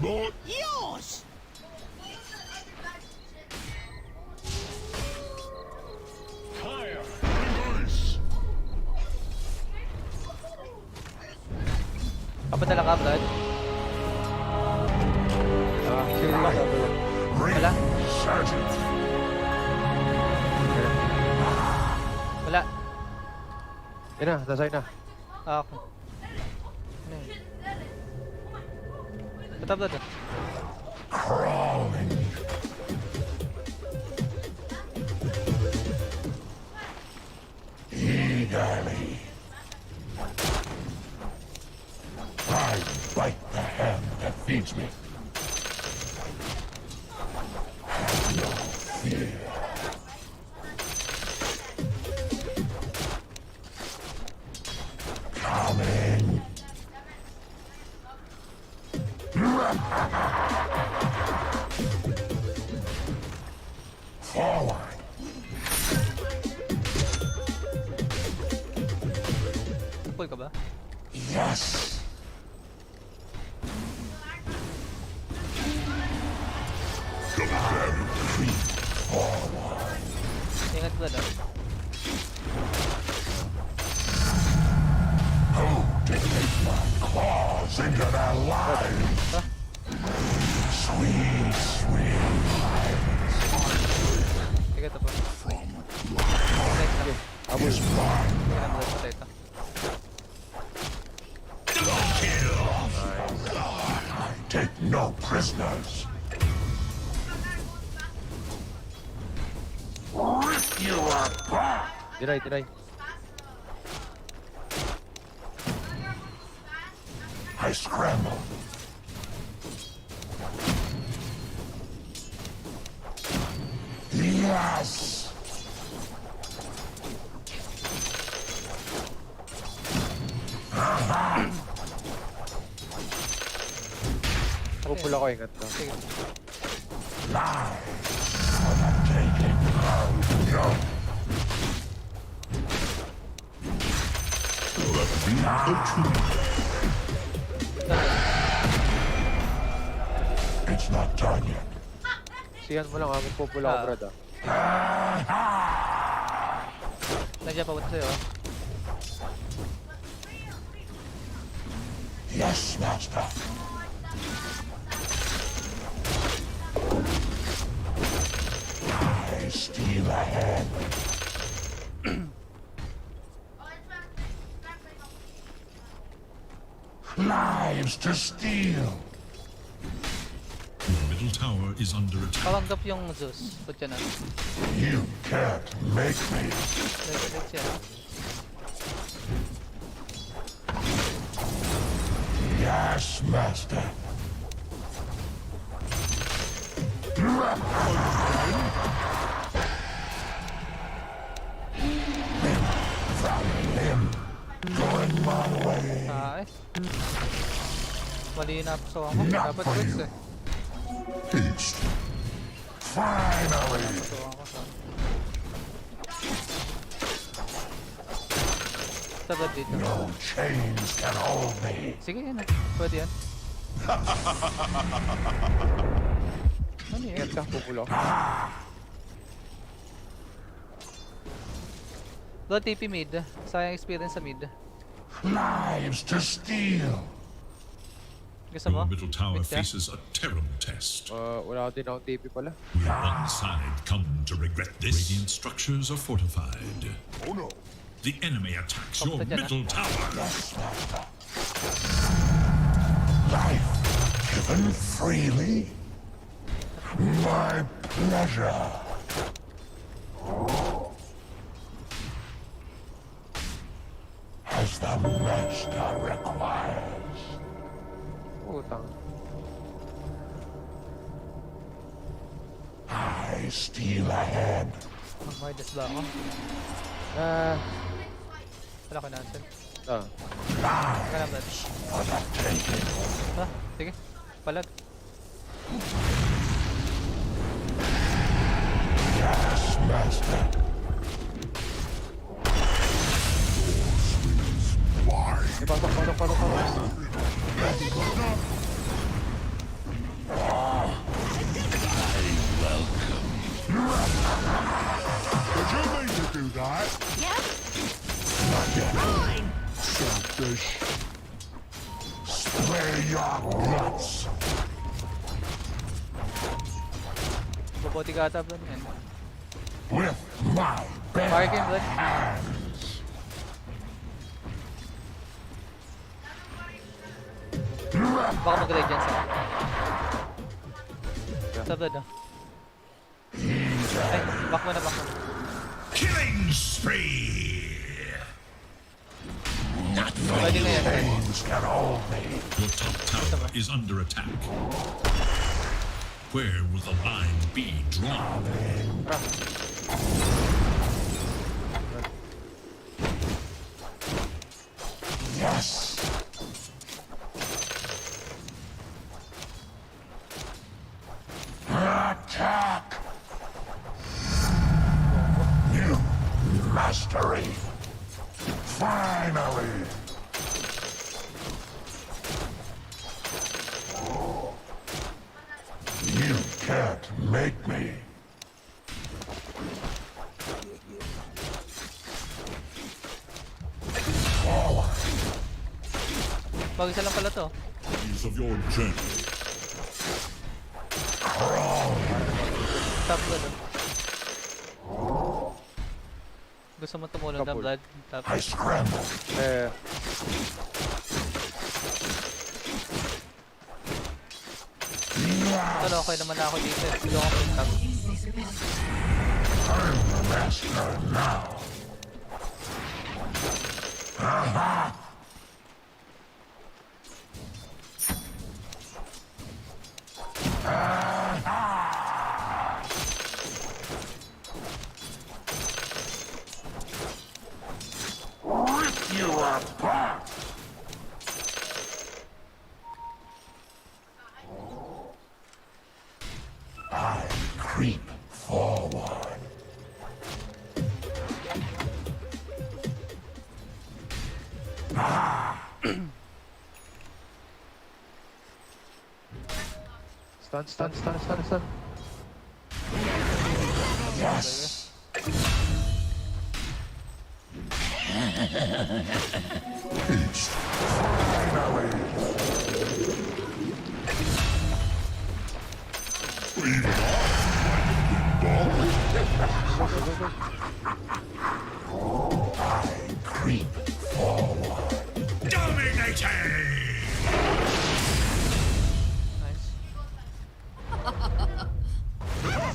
More Kapadala ka, Brad. Sige lang. Wala. Sergeant. Wala. Yun na, nasay na. Ako. Ano yun? Ito, Brad. Crawling. Eagerly. I bite the hand that feeds me. Have no fear. Coming. Forward. Pull ka ba? Yes. Creep forward. Ingat, Brad. Who did take my claws into their lives? Sweet, sweet lives. Sige, ito po. Next lang. Is mine. Sige na, Brad. Patay ito. I take no prisoners. Rip you apart. Diray, diray. I scramble. Yes. Pupula ko, ingat ka. Sige. Lives for the taking. No. It's not done yet. Siyan mo lang, magpupula ko, Brad. Nandiyan pa punta sa'yo, ah. Yes, master. I steal ahead. Lives to steal. Your middle tower is under attack. Pawanggap yung Zeus. Put yan, ah. You can't make me. Let's yan, ah. Yes, master. Limb from limb. Going my way. Ay. Mali na sa ako. Not Dapat for Zeus, you. eh. Feast. Finally. So ako sa... Sabad dito. No chains can hold me. Sige yan, ah. Pwede yan. Ano yan? Ingat ka, pupulo. Go TP mid. Sayang experience sa mid. Lives to steal. Gusto Your mo? middle tower Mid ka? faces a terrible test. Wala din akong TP pala. Will one side come to regret this? Radiant structures are fortified. Oh no. The enemy attacks your Papunta dyan, middle tower. Life given freely. My pleasure. As the master requires. Utang. I steal ahead. Mag-minus ba ako? Wala ko na-answer. Wala na blood. Sige. Palag. Yes, master. Pasok. Did you mean to do that? Yep. Selfish. Spare your guts. Boboti ka ata blood. Yan. With my bare Fire game blood. hands. Baka mag-raid dyan sa blood ah. Ay, back mo na. Killing spree! Pwede na yan. Chains can hold me. Your top tower is under attack. Where will the line be drawn? Yes. Attack. New mastery. Finally. You can't make me. Forward. Mag-isa lang pala to. Ease of your journey. Top blood ah. Gusto mo tumulong ng blood? Top. I scramble. Pero okay naman na ako dito. Hindi ako mag-top. I'm the master now. Rip you apart. I creep forward. Stun. Yes. Feast. Finally. Even I creep forward. Dominating! Nice.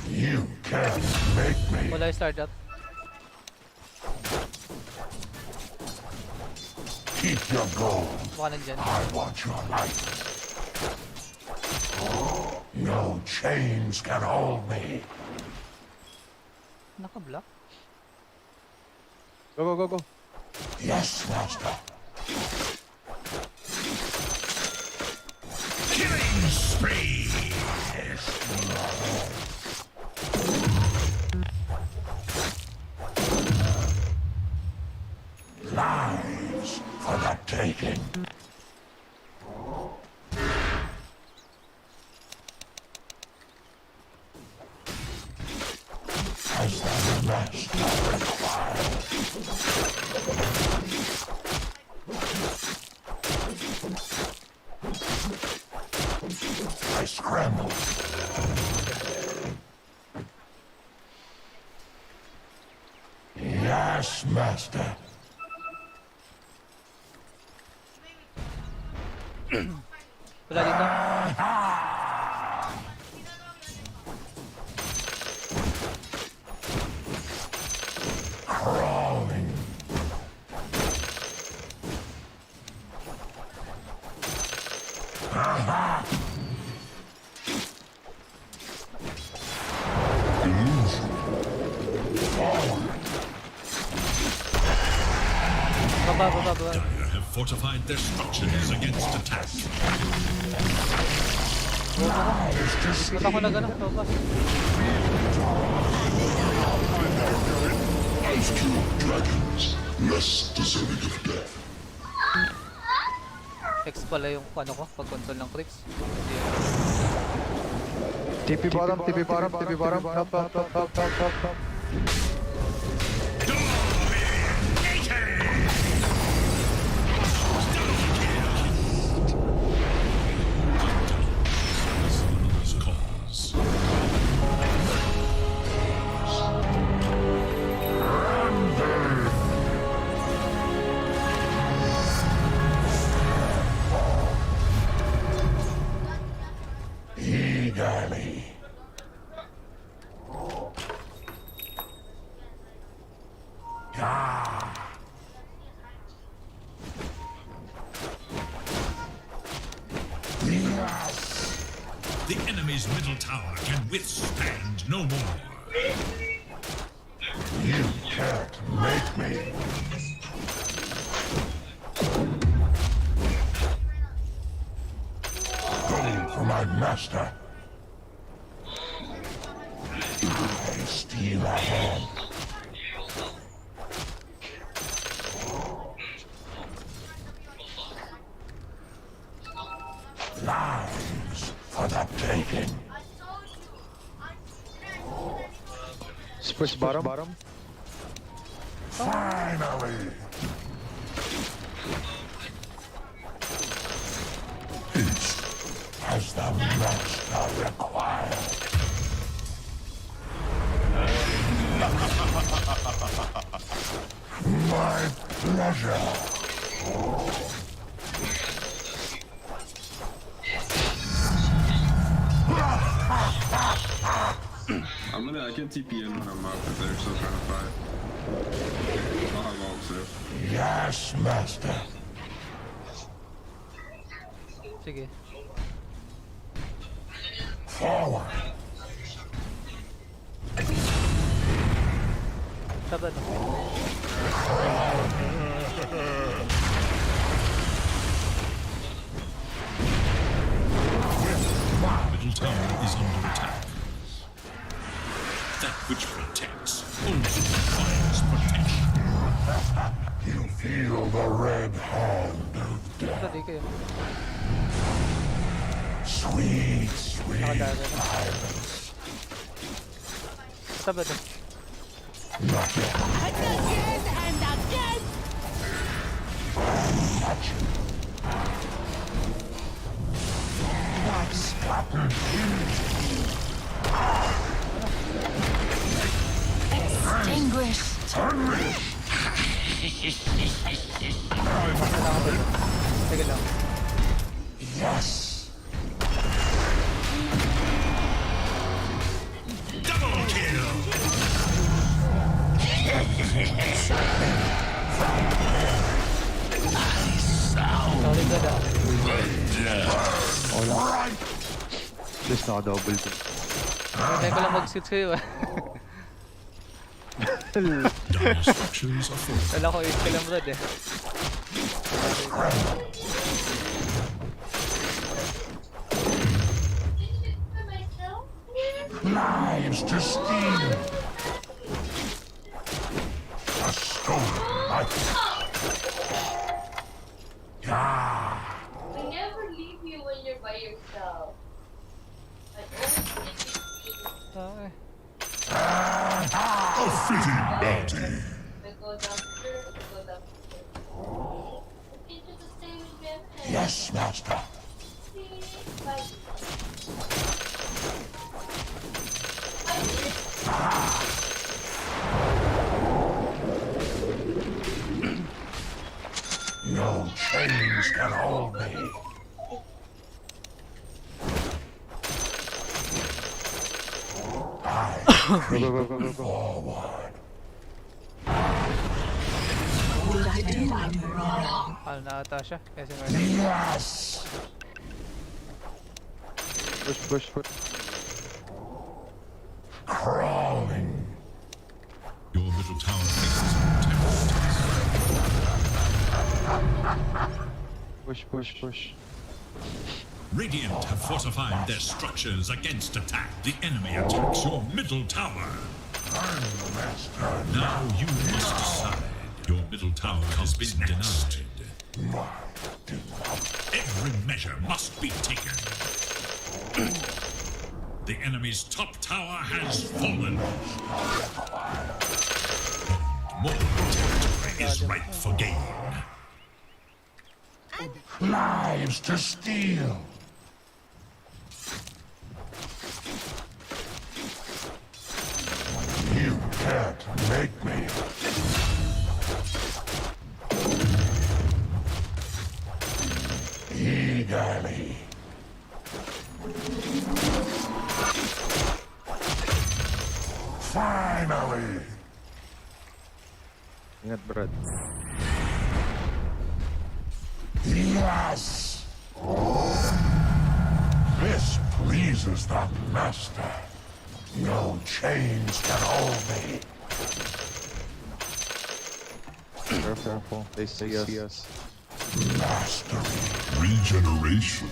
You can't make me. Wala yung start up. Keep your gold. Baka nandyan. I want your life. No chains can hold me. Naka-block. Go. Yes, master. Killing spree! Lives for the taking. I scramble. Yes, master. Wala dito. Crawling. Aha! Illusion. Forward. Baba. Dire have fortified their structures against attack. Ba't ako na gano'n? Baba. I've killed dragons, less deserving of death. X pala yung ano ko, pag-control ng creeps. TP bottom. Top. Cause. Eagerly. Ah. Yes. The enemy's middle tower can withstand no more. You can't make me. Going for my master. I steal a hand. Lives for the taking. Spurs bottom. Finally. Each has the master required. My pleasure. I can TP in when I'm up if they're still trying to fight. I'll have ult too. Yes, master. Sige. Forward. Sabad. Middle tower is under attack. That which protects also requires protection. You feel the red hand of death. Sabad kayo. Sweet, sweet Nakadagdag. silence. Sabad. Not yet. Again and again! Much. Not scattered Extinguished! Unleash. Sige lang. Yes. Double kill! Sorry God ah. Right. Just naka-double din. May ko lang mag-switch kayo ah. Dire structures are full. Wala ko 8 ka lang brad eh. Knives to steam. A stolen life. Ah. We never leave you when you're by yourself. I always get you. Okay. A fitting bounty. Yes, master. No chains can hold me. I forward. Ano na ata siya? Kasi Yes. Push. Crawling. Your middle tower faces terror. Push. Radiant have fortified their structures against attack. The enemy attacks your middle tower. I'm the master. Now you must decide. Your middle tower has been denied. Every measure must be taken. The enemy's top tower has fallen. More territory is ripe for gain. Lives to steal. You can't make me. Eagerly. Finally. Ingat, Brad. Yes. This pleases the master. No chains can hold me. Careful. They see us. Mastery. Regeneration.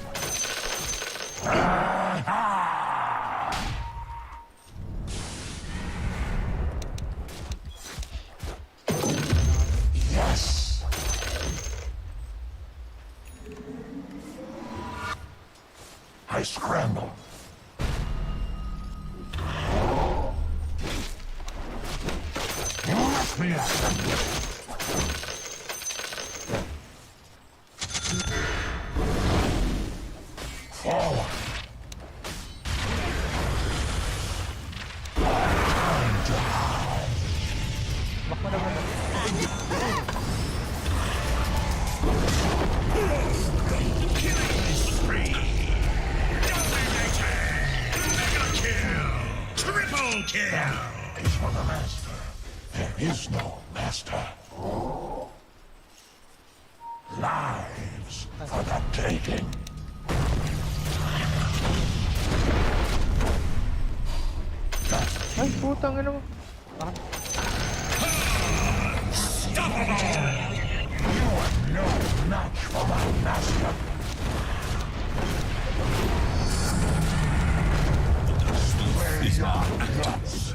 Yes. I scramble. Let me assemble. Forward. Time to hide. Triple kill! Is for the master. There is no master. Lives for the taking. Ay, putang ina mo. You are no match for my master. Where Is your now guts?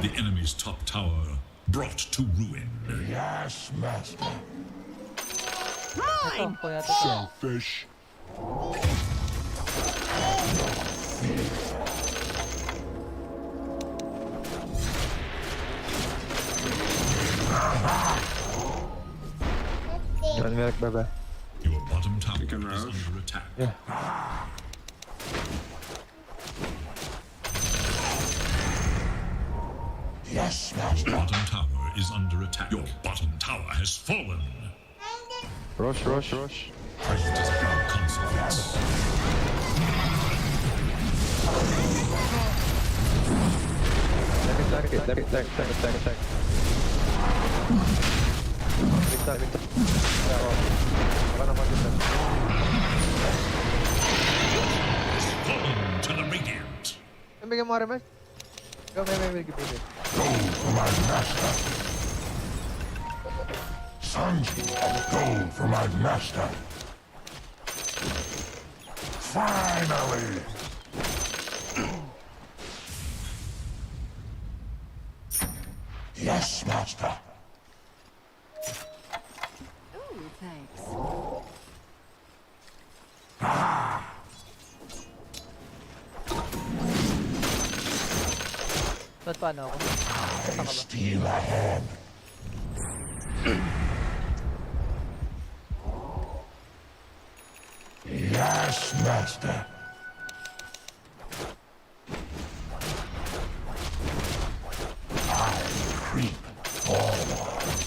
the enemy's top tower brought to ruin. Yes, master. ito, kuya ito. Selfish. Run milk, baba. Your bottom tower You can is rush. under attack. Yeah. Yes, master. Bottom tower is under attack. Your bottom tower has fallen. Rush. Consequence. Let me tank. Baka naman kita. Fallen to the radiant. Bigyan mo rin, Go, may. Go for my master. Sanji, go for my master. Finally. Yes, master. Ooh, thanks. Ba't paano ako? Saan ka ba? Still ahead. Yes, master. I creep forward.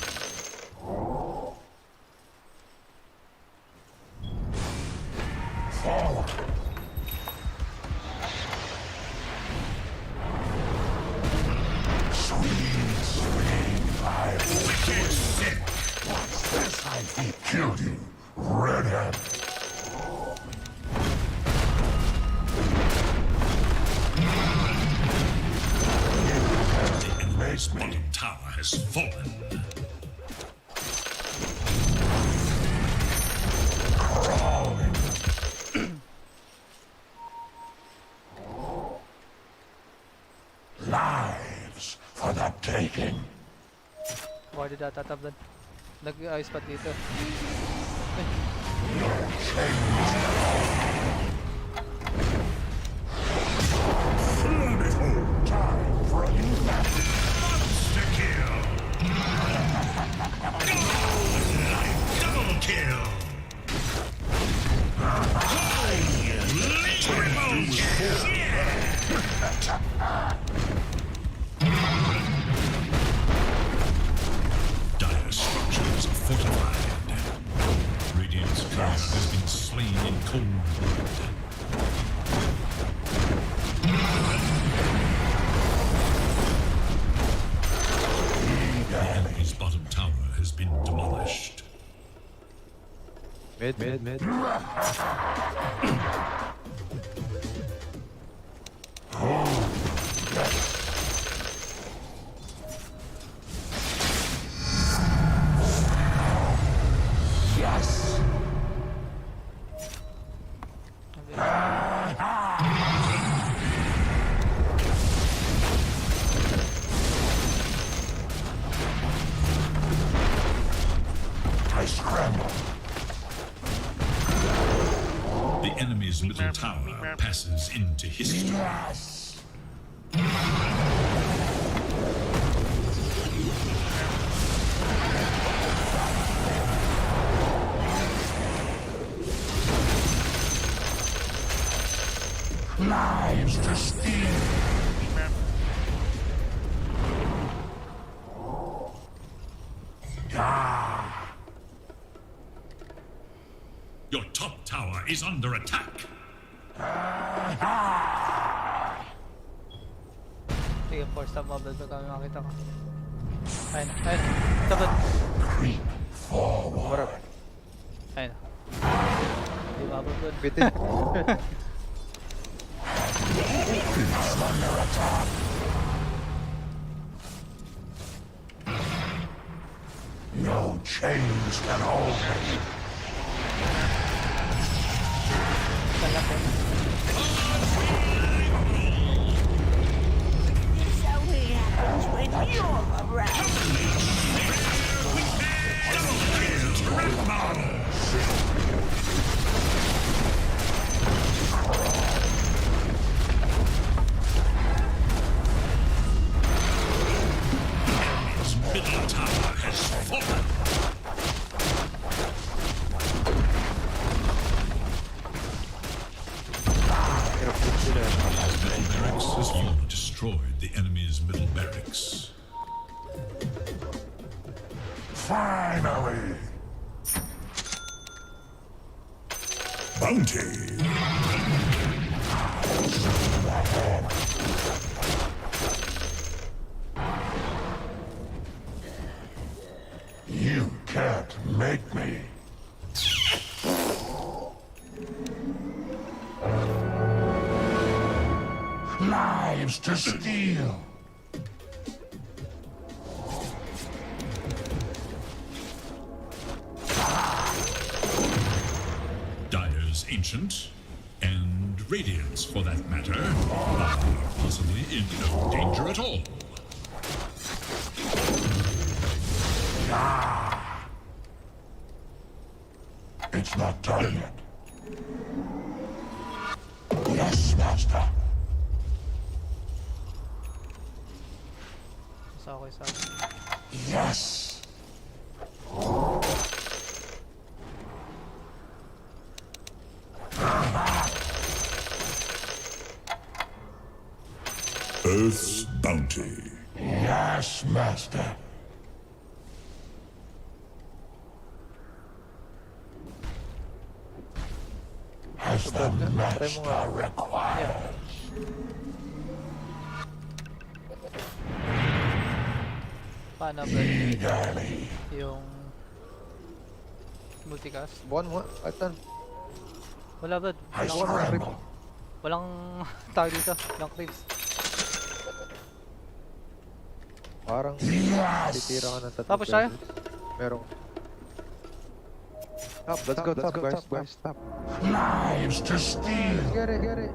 Forward. Sweet, sweet fire. Wicked sick. What's this? I killed you, redhead. Enemy's bottom tower has fallen. Crawling. Lives for the taking. Baka di datatab doon. Nag-ayos pa dito. No change. Time for a new match. Monster kill! Double kill! Dire structures are fortified. Radiant's courier has been slain in cold blood. The enemy's bottom tower has been demolished. Mid. Yes. I scramble. The enemy's middle tower passes into history. Yes. Lives to steal. Ah. Your top tower is under attack. Sige, force up mobile ba kami makita ko. Ayun. Dapat. Creep forward. Ayun. Di mabot doon. Bitin. I'm under attack. No chains can hold me. His middle tower has fallen. Barracks has fallen. Destroyed the enemy's middle barracks. Finally. Bounty. You can't make me. Lives to steal. Dire's Ancient, and Radiance, for that matter, are possibly in no danger at all. It's not done yet. Yes, Master. okay sa akin. Yes. Earth's bounty. Yes, master. As the master requires. Paano ba Eagerly. yung multicast? Bukan mo, atan. Wala ba? I scramble. Walang tawag dito. Walang creeps. Parang Yes. titira ka ng tatlong Tapos tayo? beses. Merong... Stop, let's go, guys, stop. Lives to steal. Get it.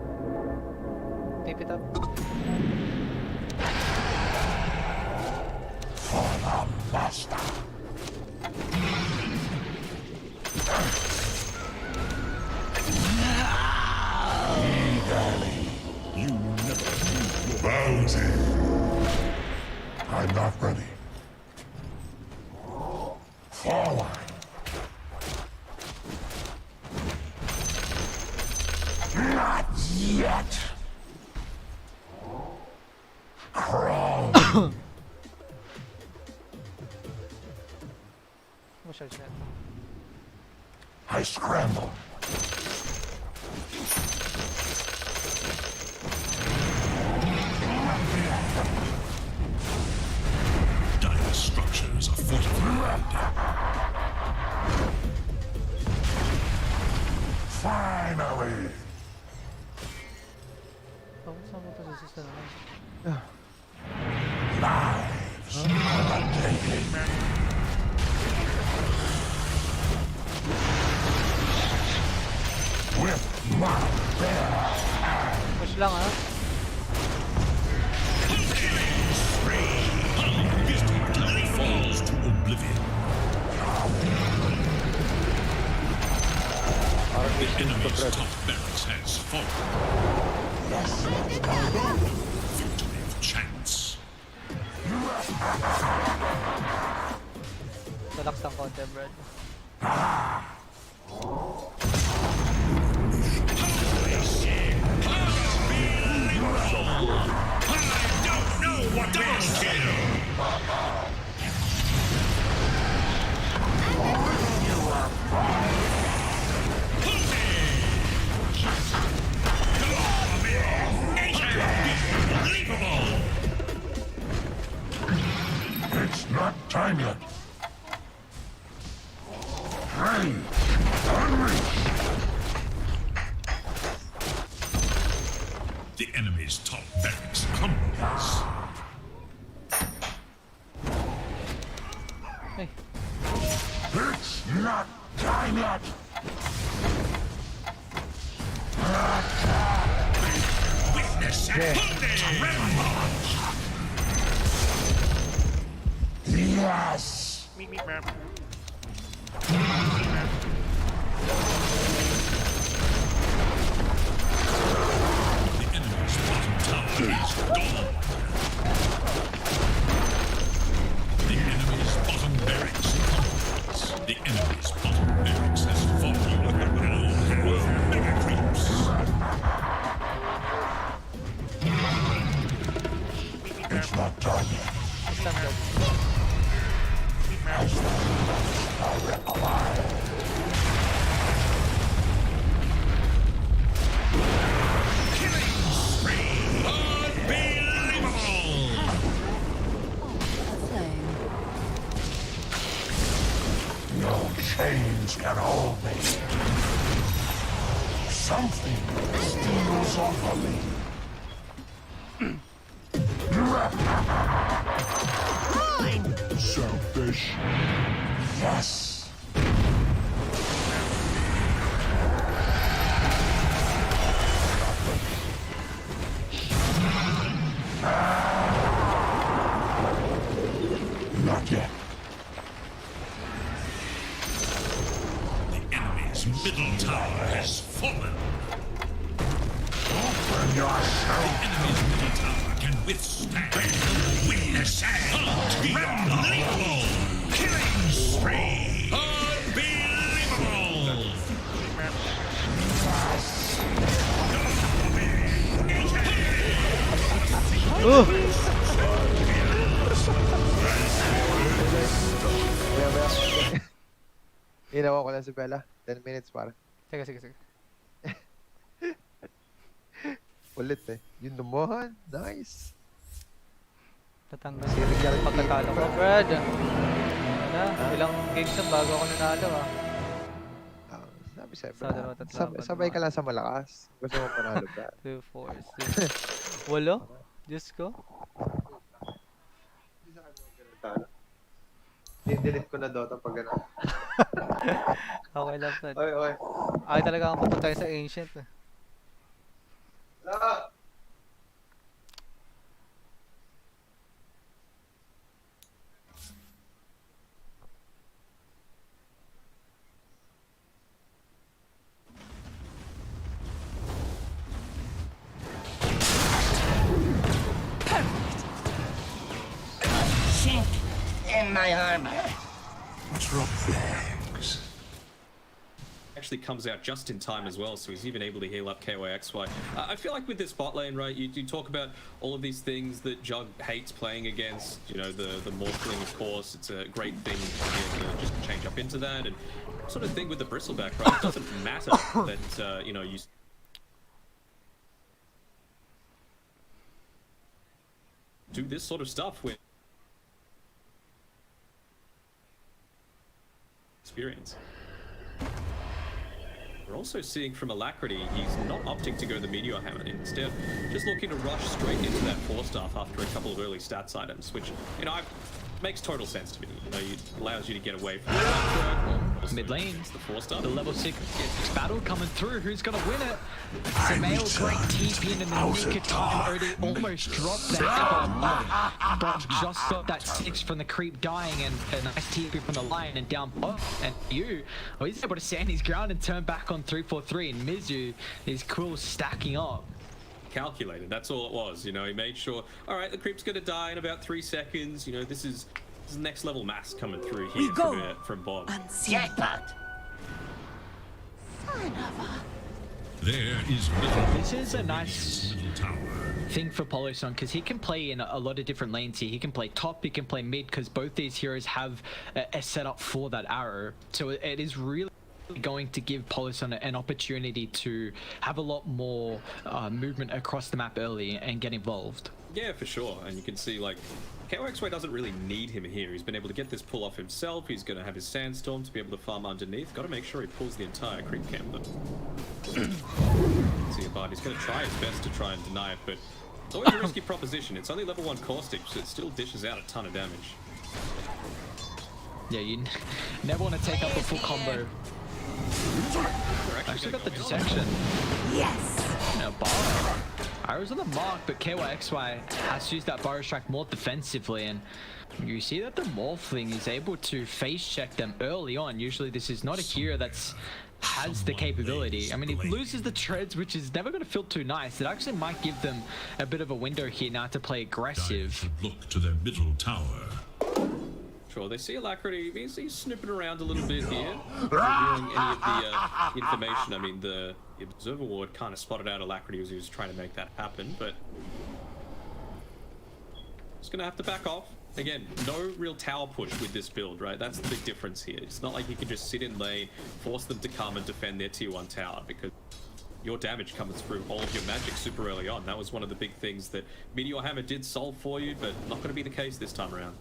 Tip it up. For the master. Eagerly. You never knew your Bounty. I'm not ready. Forward. Not yet. Crawl. Masyadong siya. I scramble. dire structures are fortified. Finally. Oh, saan mo ito sa system naman? Lives are taking. With my bare hand. Push lang ha. Falls to oblivion. The enemy's top barracks has fallen. Victory of chance. Relax ng konti, Brad. It's not time yet. Ready. Unleash. The enemy's top barracks crumbles. Hey. It's not time yet. Witness and Yes. the enemy's bottom tower is gone. The enemy's bottom barracks crumbles. The enemy's bottom barracks has fallen. Now have mega creeps. It's not done yet. Stand up. I require. No chains can hold me. Something steals over me. Selfish. Yes. Not yet. The enemy's middle tower has fallen. Open yourself. The enemy's middle tower can withstand. Witness unbelievable. Killing spree. Unbelievable. Ginawa ko lang si Bella. 10 minutes para. Sige, sige, sige. Ulit eh. Yun naman. Nice. Tatanggal si Ricky ang pagkatalo ko, Brad. Wala, ilang games na bago ako nanalo ah. Sabi sa'yo, Sa dalawa, tatlo, sabay ka lang sa malakas. Gusto mo panalo ka. 2, 4, 6. Walo? Diyos ko. Delete ko na Dota pag gano'n. Okay lang, Brad. Oy, oy. Ay talaga ang pupunta sa Ancient eh. In my armor. Drop legs. Actually comes out just in time as well, so he's even able to heal up KYXY. I feel like with this bot lane, right, you talk about all of these things that Jug hates playing against, you know, the Morphling, of course, it's a great thing to be able to just change up into that, and sort of thing with the Bristleback, right, it doesn't matter that, you know, you do this sort of stuff with experience. We're also seeing from Alacrity, he's not opting to go the Meteor Hammer, instead just looking to rush straight into that 4-staff after a couple of early stats items, which, you know, makes total sense to me. You know, it allows you to get away from mid lane. It's the 4-star. The level 6 battle coming through. Who's gonna win it? Samael, great TP in the nick of time. Already almost dropped that, but just got that 6 from the creep dying, and a nice TP from the Lion and down bot. And well, he's able to stand his ground and turn back on 3-4-3. And Mizu is cool stacking up. Calculated, that's all it was. You know, he made sure, all right, the creep's gonna die in about 3 seconds. You know, this is next level mass coming through here from Bob. Jackpot. There is middle. This is a nice middle tower. thing for Poloson, because he can play in a lot of different lanes here. He can play top, he can play mid, because both these heroes have a setup for that arrow. So it is really going to give Poloson an opportunity to have a lot more movement across the map early and get involved. Yeah, for sure. And you can see, like, KOXY doesn't really need him here. He's been able to get this pull off himself. He's going to have his Sandstorm to be able to farm underneath. Got to make sure he pulls the entire creep camp, though. See about he's going to try his best to try and deny it, but it's always a risky proposition. It's only level 1 caustic, so it still dishes out a ton of damage. Yeah, you never want to take up a full combo. Actually got the detection. Yes. No, bar. Arrows on the mark, but KYXY has to use that Burrow Strike more defensively, and you see that the Morphling is able to face check them early on. Usually this is not a hero that's has the capability. I mean, he loses the treads, which is never going to feel too nice. It actually might give them a bit of a window here now to play aggressive. Look to their middle tower. Sure, they see Alacrity. He's snooping around a little bit here, revealing any of the information. I mean, the Observer Ward kind of spotted out Alacrity as he was trying to make that happen, but he's going to have to back off. Again, no real tower push with this build, right? That's the big difference here. It's not like you can just sit in lane, force them to come and defend their tier 1 tower, because your damage comes through all of your magic super early on. That was one of the big things that Meteor Hammer did solve for you, but not going to be the case this time around.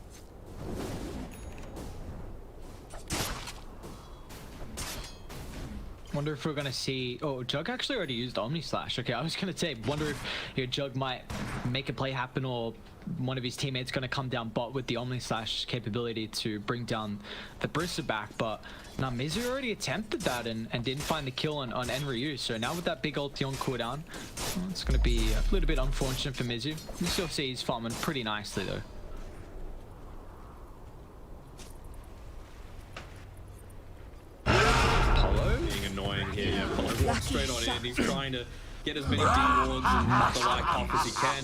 Wonder if we're gonna see. Oh, Jug actually already used Omni Slash. Okay, I was gonna say, wonder if your Jug might make a play happen, or one of his teammates gonna come down bot with the Omni Slash capability to bring down the Bristleback. But now Mizu already attempted that and didn't find the kill on Enryu. So now with that big ulti on cooldown, it's gonna be a little bit unfortunate for Mizu. You still see he's farming pretty nicely though. Annoying here. Yeah, Polo walks straight on in. He's trying to get as many D wards and the like off as he can.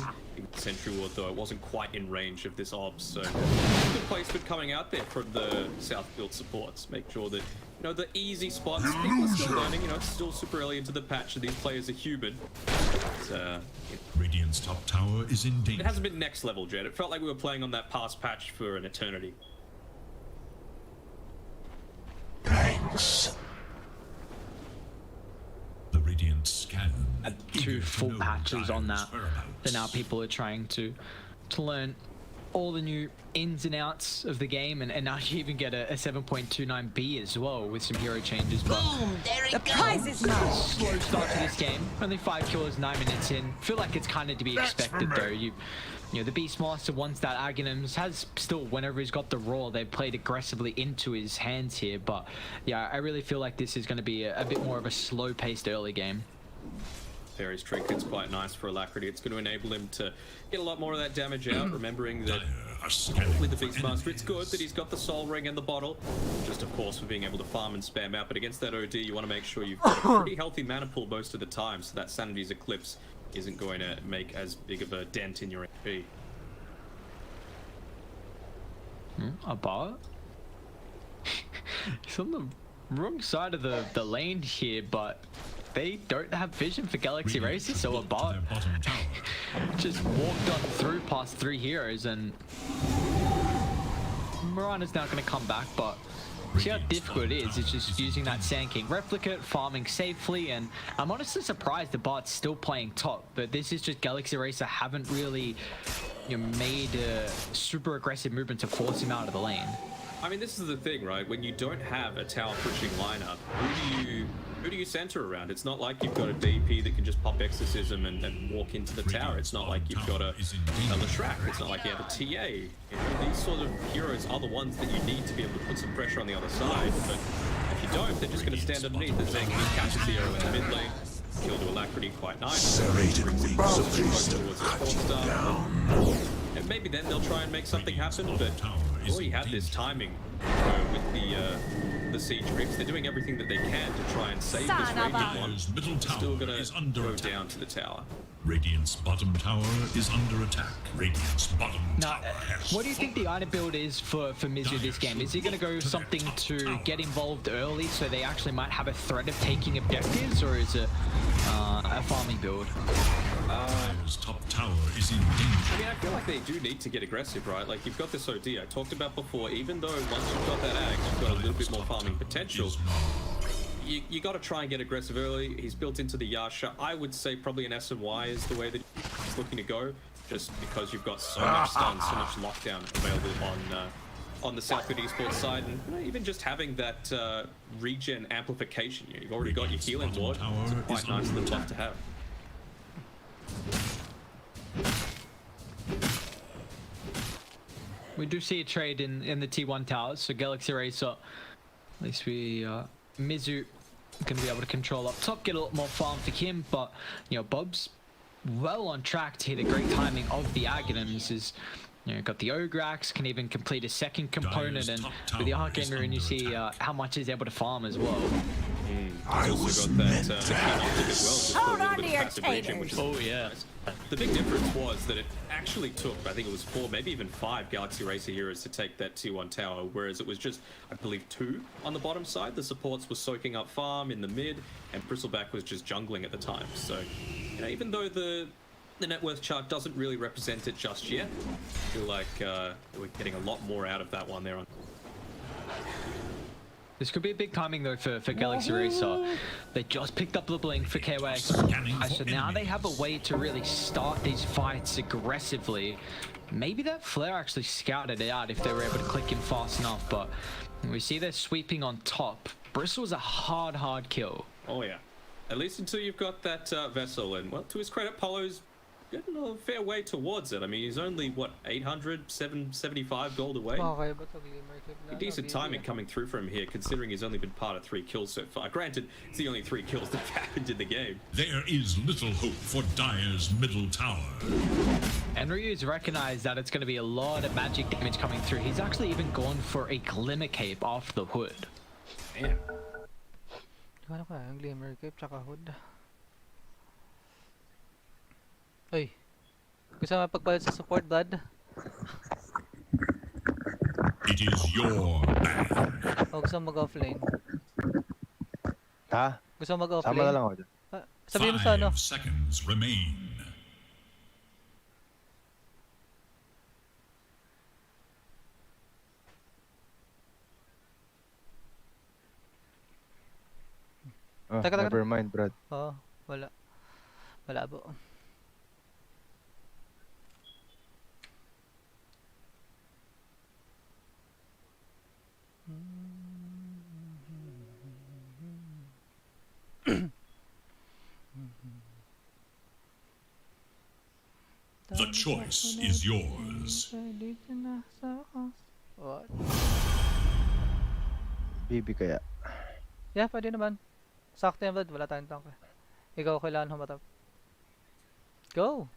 Sentry Ward, though it wasn't quite in range of this obs, so good placement coming out there from the South Field supports. Make sure that, you know, the easy spots, people are still learning, you know, it's still super early into the patch and these players are human. But, Radiant's top tower is in danger. it hasn't been next level yet. It felt like we were playing on that past patch for an eternity. Thanks. The Radiant scan. Had 2 full patches on that. So now people are trying to learn all the new ins and outs of the game, and now you even get a 7.29B as well with some hero changes. But The prize is mine. slow start to this game. Only 5 kills, 9 minutes in. Feel like it's kind of to be expected though. You know, the Beastmaster, once that Aghanim's has still, whenever he's got the roar, they've played aggressively into his hands here. But yeah, I really feel like this is going to be a bit more of a slow-paced early game. Fairy's Trinket's quite nice for Alacrity. It's going to enable him to get a lot more of that damage out, remembering that with the Beastmaster, it's good that he's got the Soul Ring and the bottle, just of course for being able to farm and spam out, but against that OD, you want to make sure you've got a pretty healthy mana pool most of the time, so that Sanity's Eclipse isn't going to make as big of a dent in your HP. A bar? He's on the wrong side of the lane here, but they don't have vision for Galaxy Racer, so a bot just walked on through past 3 heroes, and Mirana's now going to come back, but see how difficult it is. It's just using that Sand King replicate, farming safely, and I'm honestly surprised the bot's still playing top, but this is just Galaxy Racer haven't really, you know, made a super aggressive movement to force him out of the lane. I mean, this is the thing, right? When you don't have a tower pushing lineup, who do you center around? It's not like you've got a DP that can just pop Exorcism and walk into the tower. It's not like you've got a Leshrac. It's not like you have a TA. You know, these sort of heroes are the ones that you need to be able to put some pressure on the other side. But if you don't, they're just going to stand underneath. The Zeng catches the arrow in the mid lane. Kill to Alacrity quite nice. Serrated wings of wisdom cut you down. And maybe then they'll try and make something happen, but already had this timing with the siege creeps. They're doing everything that they can to try and save this Radiant one. Still gonna go down to the tower. Radiant's bottom tower is under attack. Radiant's bottom tower has What do you think the item build is for Mizu this game? Is he going to go something to get involved early so they actually might have a threat of taking objectives, or is it a farming build? Dire's top tower is in danger. I mean, I feel like they do need to get aggressive, right? Like, you've got this OD I talked about before. Even though once you've got that Axe, you've got a little bit more farming potential. You got to try and get aggressive early. He's built into the Yasha. I would say probably an SNY is the way that he's looking to go, just because you've got so much stun, so much lockdown available on the South Korea Esports side, and you know, even just having that regen amplification. You've already got your healing ward. It's a quite nice little buff to have. We do see a trade in the T1 towers, so Galaxy Racer, at least Mizu gonna be able to control up top, get a lot more farm for him, but you know, Bob's well on track to hit a great timing of the Aghanims. Is, you know, got the Ograx, can even complete a second component, and with the Arcane Rune you see how much he's able to farm as well. I was meant to Hold on to your taters. Oh yeah. The big difference was that it actually took, I think it was 4, maybe even 5 Galaxy Racer heroes to take that T1 tower, whereas it was just, I believe, 2 on the bottom side. The supports were soaking up farm in the mid, and Bristleback was just jungling at the time. So, you know, even though the net worth chart doesn't really represent it just yet, I feel like we're getting a lot more out of that one there. This could be a big timing though for Galaxy Racer. They just picked up the blink for KYX, so now they have a way to really start these fights aggressively. Maybe that flare actually scouted it out if they were able to click in fast enough, but we see they're sweeping on top. Bristle's a hard kill. Oh yeah, at least until you've got that vessel, and well, to his credit, Polo's getting a fair way towards it. I mean, he's only, what, 775 gold away? Decent timing coming through from him here, considering he's only been part of 3 kills so far. Granted, it's the only 3 kills that have happened in the game. There is little hope for Dire's middle tower. And Ryu's recognized that it's going to be a lot of magic damage coming through. He's actually even gone for a Glimmer Cape off the hood. Man. Ano ka? Ang Glimmer Cape tsaka hood. Ay. Gusto mo mapagpalit sa support, Brad? It is your band. O gusto mo mag-offlane? Ha? Gusto mo mag-offlane? Sama na lang ako dyan. Sabihin mo sa ano? 5 seconds remain. Taka. Never mind, Brad. Oo, wala. Malabo. The choice is yours. What? Baby kaya. Yeah, pwede naman. Sakto yan, Brad. Wala tayong tank. Ikaw kailangan humatap. Go!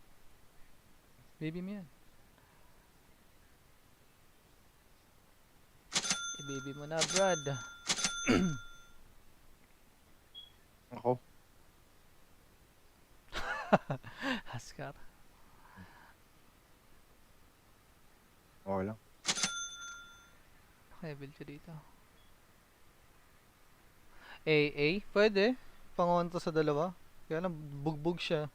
Baby mo yan. I-baby mo na, Brad. Ako. Haskar. Okay lang. Okay, build ko dito. AA? Pwede. Pangonto sa dalawa. Kaya lang, bugbog siya.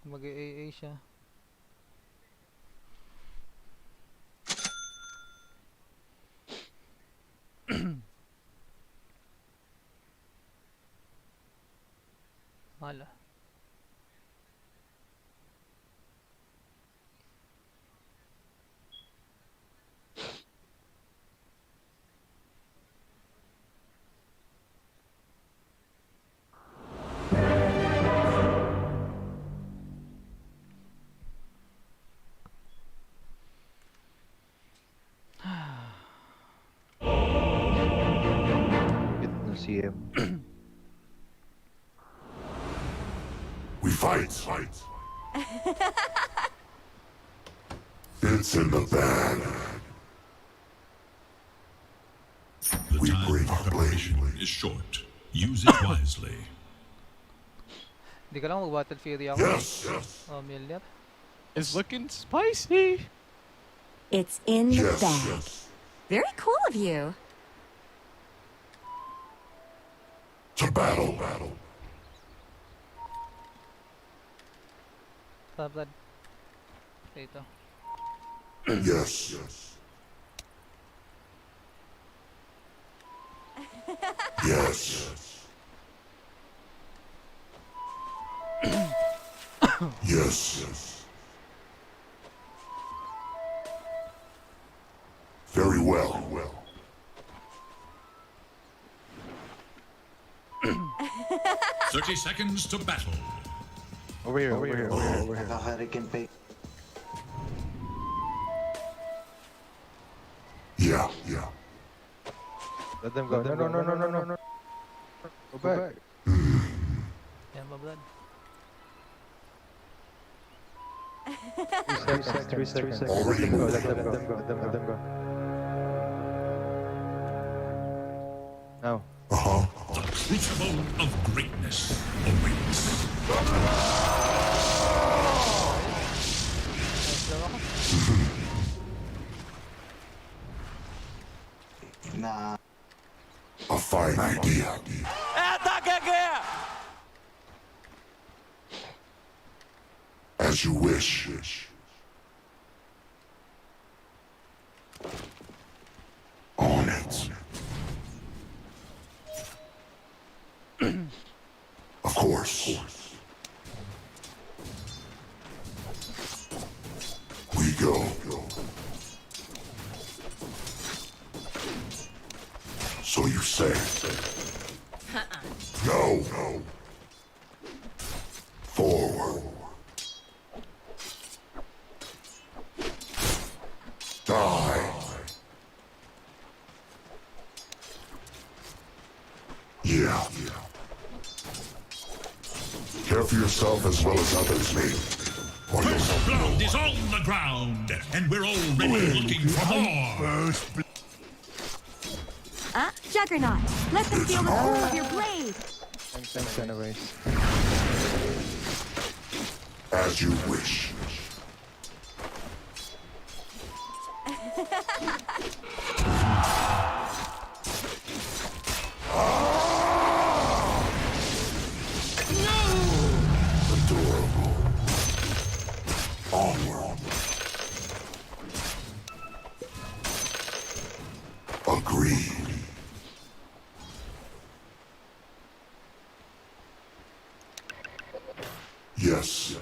Mag-AA siya. Mala. Get no CM. We fight. It's in the bag. The We time bring for our preparation blade. is short. Use it wisely. Hindi ka lang mag-Battle Fury ako. Yes. Oh, Miller. It's looking spicy. It's in the Yes. bag. Very cool of you. To battle. Tara, Brad. Dito. Yes. Yes. Yes. Very well. 30 seconds to battle. Over here. Yeah. Let them go. No. Go back. Yan ba, Brad? 3 seconds. Let them go. Now. The crucible of greatness awaits. A fine idea. As you wish. On it. Of course. We go. So you say. No. Forward. Die. Yeah. Care for yourself as well as others, mate. Or you'll First have blood is on the ground, and we're already looking for more. Juggernaut, let them feel the pull of your blade. Thanks anyways. As you wish. Adorable. Onward. Agreed. Yes.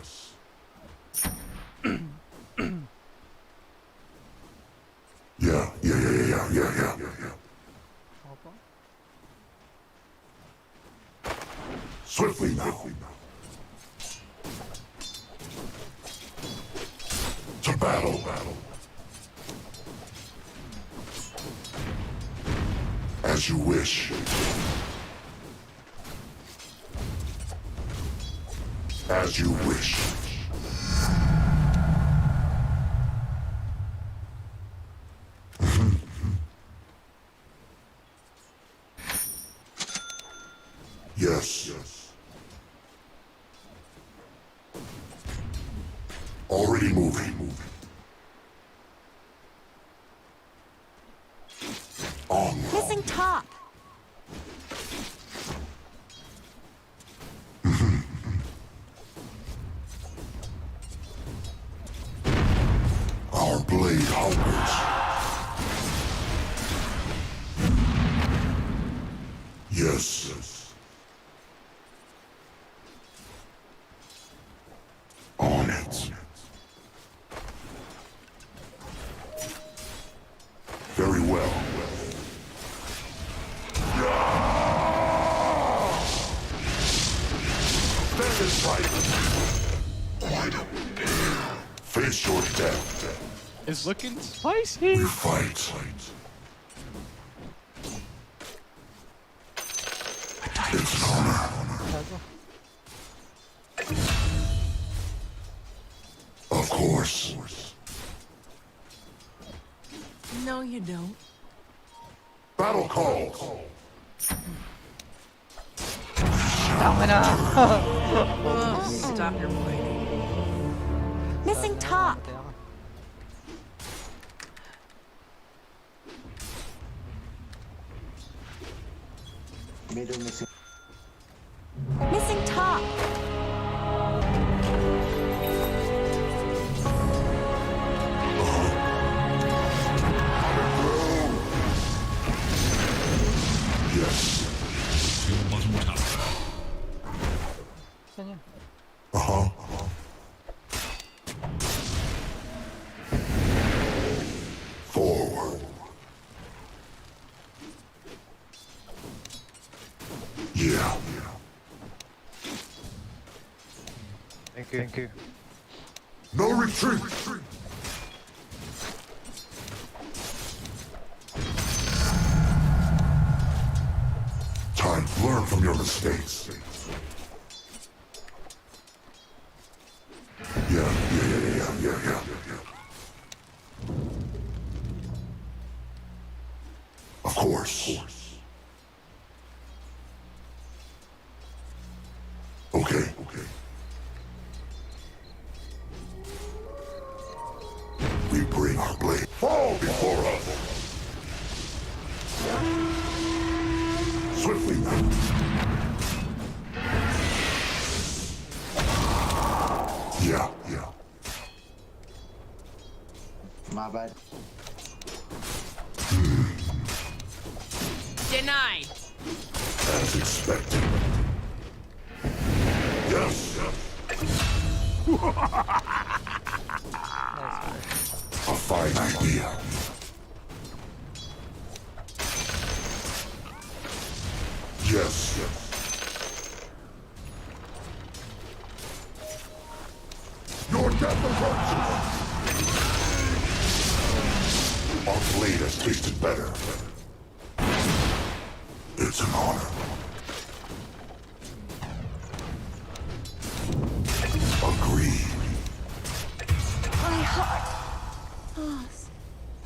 Yeah. Swiftly now. To battle. As you wish. As you wish. Yes. Already moving. Onward. Missing top. Our blade hungers. Yes. On it. Very well. That is right. Face your death. It's looking spicy. We fight. It's an honor. Of course. No, you don't. Battle call. Stop your bleeding. Missing top. Missing top. Yes. Your bottom tower. Forward. Yeah. Thank you. No retreat. Time to learn from your mistakes. Yeah. Of course. Okay. We bring our blade. Fall before us. Swiftly now. Yeah. My bad. Denied. As expected. Yes. A fine idea. Yes. Your death approaches. Our blade has tasted better. It's an honor. Agreed. My heart.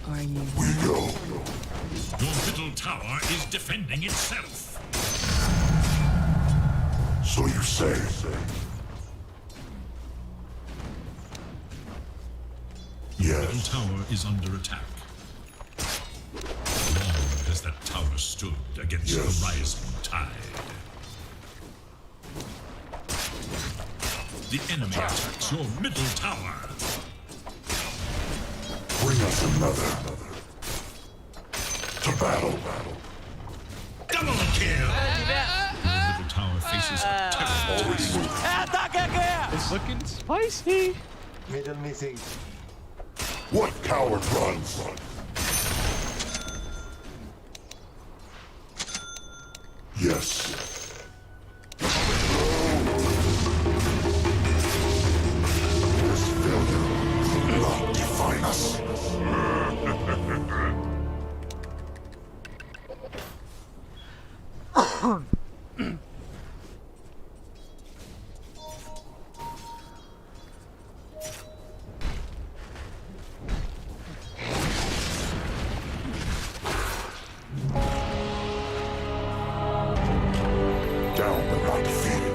Are you? We go. Your middle tower is defending itself. So you say. middle tower is under attack. Long has that tower stood against the rising tide. The enemy attacks your middle tower. Bring us another. To battle. Double kill! The middle tower faces a terrible It's looking spicy. Middle missing. What coward runs? Yes. This failure will not define us. Down but not defeated.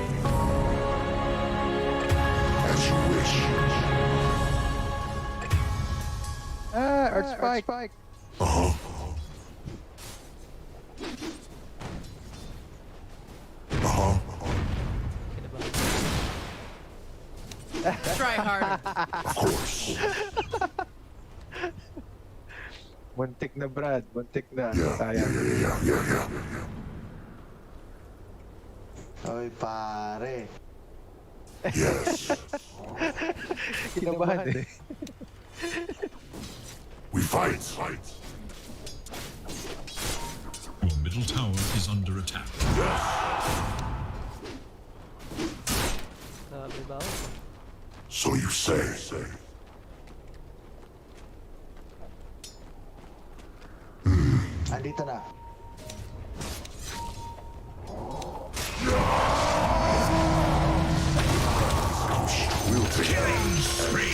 As you wish. Earth Spike. Uh-huh. Uh-huh. Try harder. Of course. Muntik na, Brad. Muntik na. Yeah. Sayang. Oy, pare. Yes. Kinabahan eh. We fight. Your middle tower is under attack. Sabi ba? So you say. Andito na. We'll take killing spree.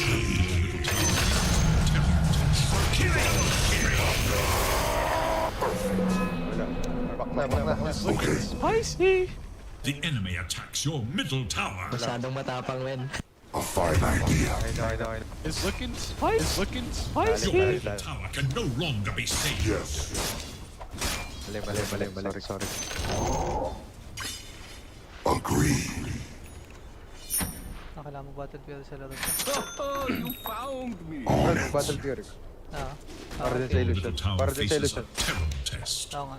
Okay. Spicy. The enemy attacks your middle tower. Masyadong matapang, men. A fine idea. I know. It's looking spicy. It's looking Your spicy. middle tower can no longer be saved. Yes. Mali. Sorry. Agreed. Kailangan mo battlefield sa laro. Oh, you found me. On Brad, it. Battlefield. Ah. Para din sa Your illusion. middle tower Para din sa faces a illusion. terrible test. Oo nga.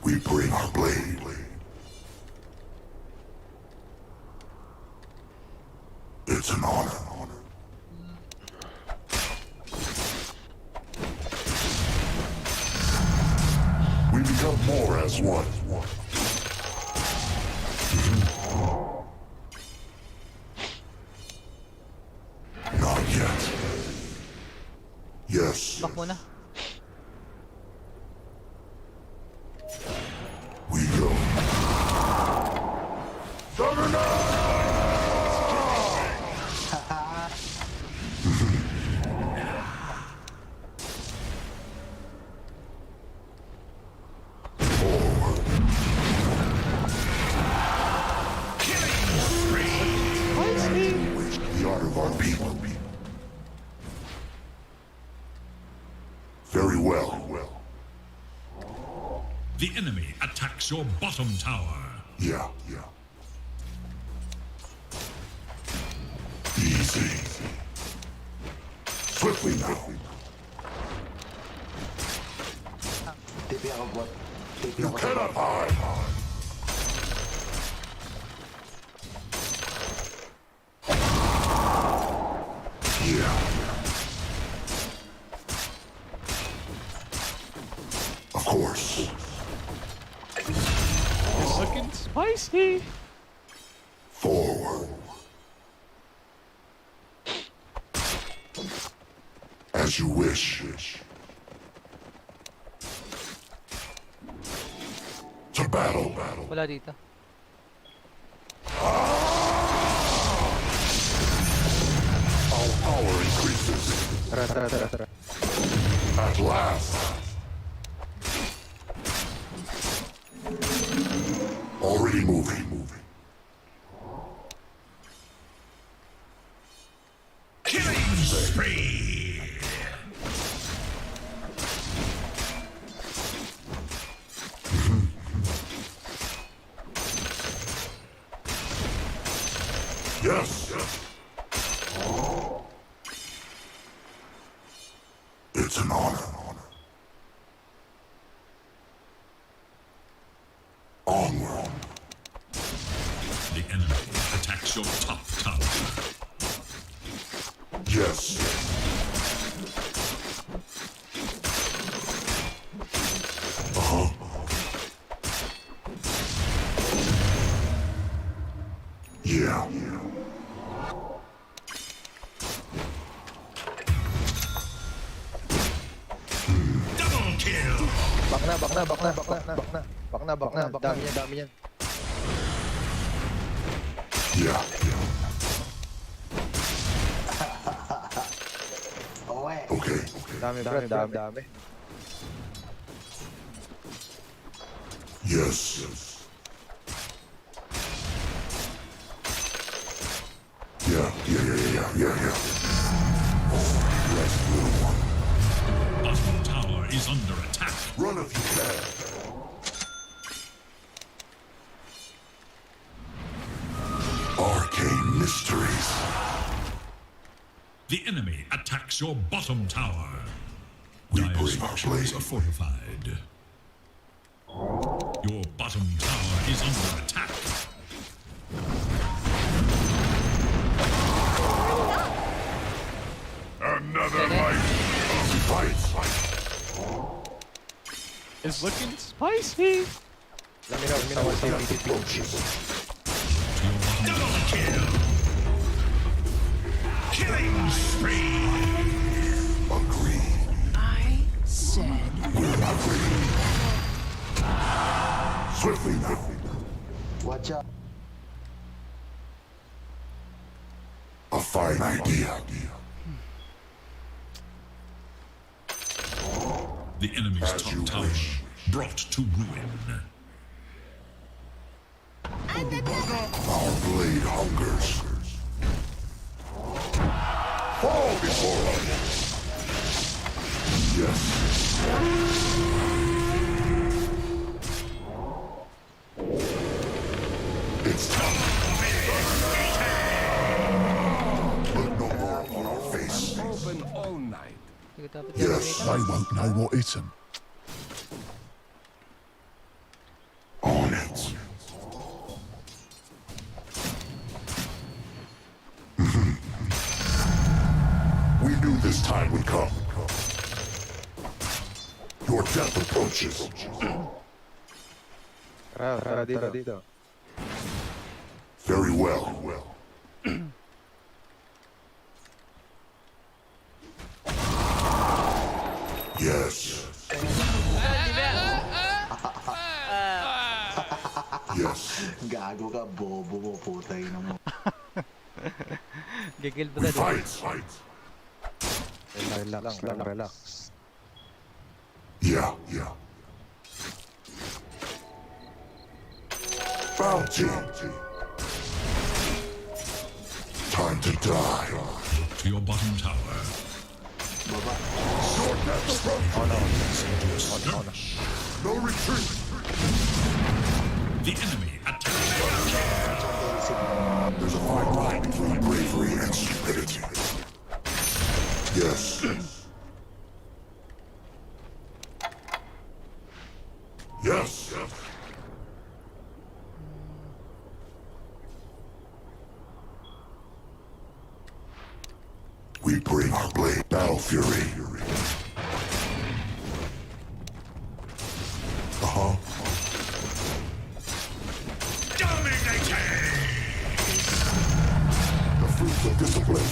We bring our blade. It's an honor. We become more as one. Not yet. Yes. Back muna. We go. The art of our people. Very well. The enemy attacks your bottom tower. Yeah. Easy. Swiftly now. TP ako, bot. TP You ako. cannot hide. Yeah. Of course. It's looking spicy. Forward. As you wish. To battle. Wala dito. Our power increases. Tara. At last. Already moving. Yes. It's an honor. Onward. The enemy attacks your top tower. Yes. Yeah. Double kill. Back na. Dami yan. Yeah. Okay. Dami. Yes. Yeah. Yes, little one. Bottom tower is under attack. Run if you can. Arcane mysteries. The enemy attacks your bottom tower. We Dire's bring our structures blade. are fortified. Your bottom tower is under attack. Another light. Fight. It's looking spicy. Let me know what's the Approaches. Double kill. Killing spree. Agree. I said. We're agreeing. Swiftly now. Watch out. A fine idea. The enemy's As top you tower wish. brought to ruin. Our blade hungers. Fall before us. Yes. It's time. But no more on our face. Open all night. Yes. They won't know what hit 'em. On it. We knew this time would come. Your death approaches. Tara dito. Very well. Yes. Yes. Gago ka, bobo mo, putay na mo. Gigil We ba fight. Relax. Yeah. Bounty. Time to die. To your bottom tower. Sword dance approach. No retreat. The enemy attacks. There's a fine line between bravery and stupidity. Yes. Yes. We bring our blade, Battle Fury. The fruits of discipline.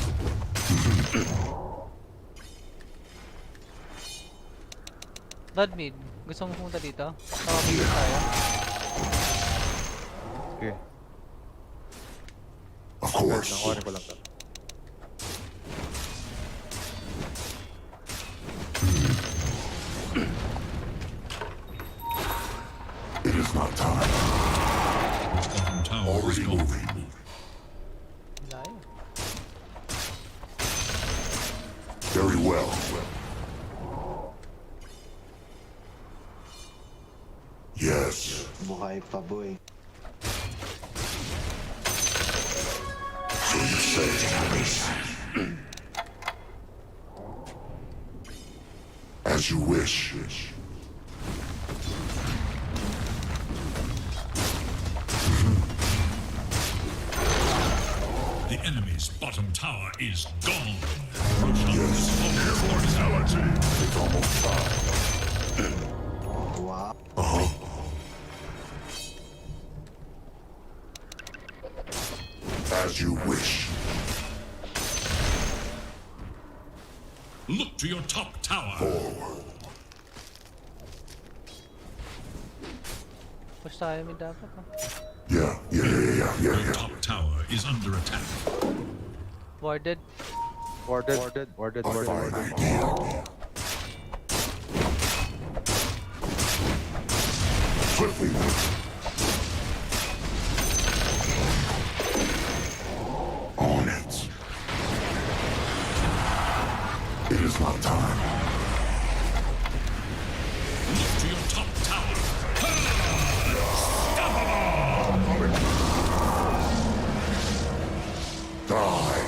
God mid, gusto mo pumunta dito? Makapagod tayo. Okay. Of course. Nakuha ko lang to. It is not time. Bottom tower is Already gone. moving. Layo. Very well. Yes. Buhay pa, boy. As you wish. The enemy's bottom tower is gone. Yes, immortality is almost time. Wow. As you wish. Look to your top tower. Forward. Push tayo mid dapat ah. Yeah. Your top tower is under attack. Warded. Warded. A fine idea. Swiftly. On it. It is not time. Look to your top tower. Die.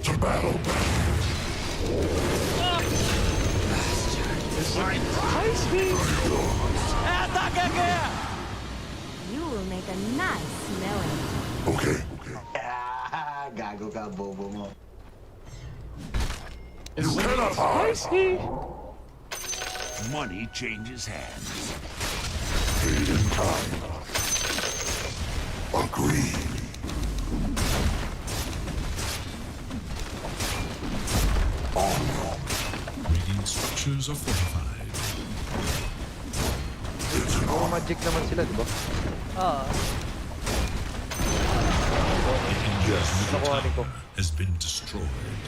To battle. You will make a nice smelling. Okay. Gago ka, bobo mo. You cannot hide. Money changes hands. Paid in time. Agreed. Radiant structures are fortified. It's an Mga magic naman sila, di ba? Ah. The enemy's middle Nakuha ko. tower has been destroyed.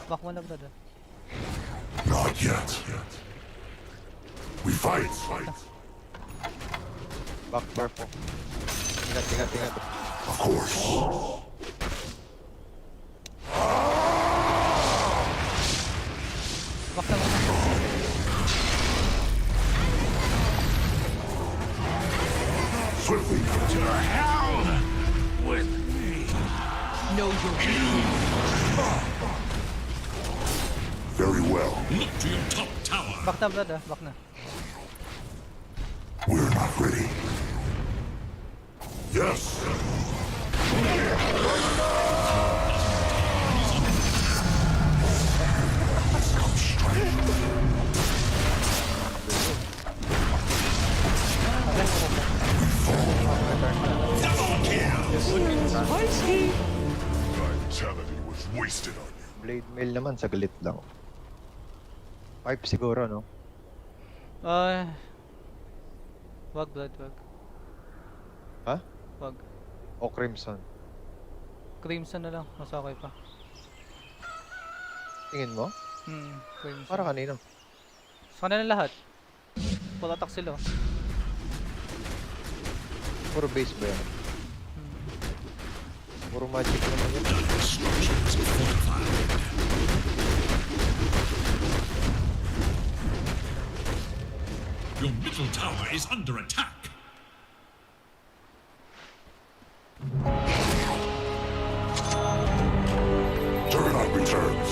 Back mo na brother. Not yet. We fight. Back po. Ingat. Of course. Back na muna. Swiftly. To hell with me. Very well. Look to your top tower. Back na brother. Back na. We're not ready. Yes. Come straight. Vitality was wasted on you. Blade mail naman, saglit lang. Pipe siguro, no? Ay. Wag blood, wag. Ha? Wag. O Crimson. Crimson na lang. Mas okay pa. Tingin mo? Crimson. Para kanino? Sa kanila lahat. Full attack sila. Puro base ba yan? Puro magic naman yun. Structures are fortified. Your middle tower is under attack. Juggernaut returns.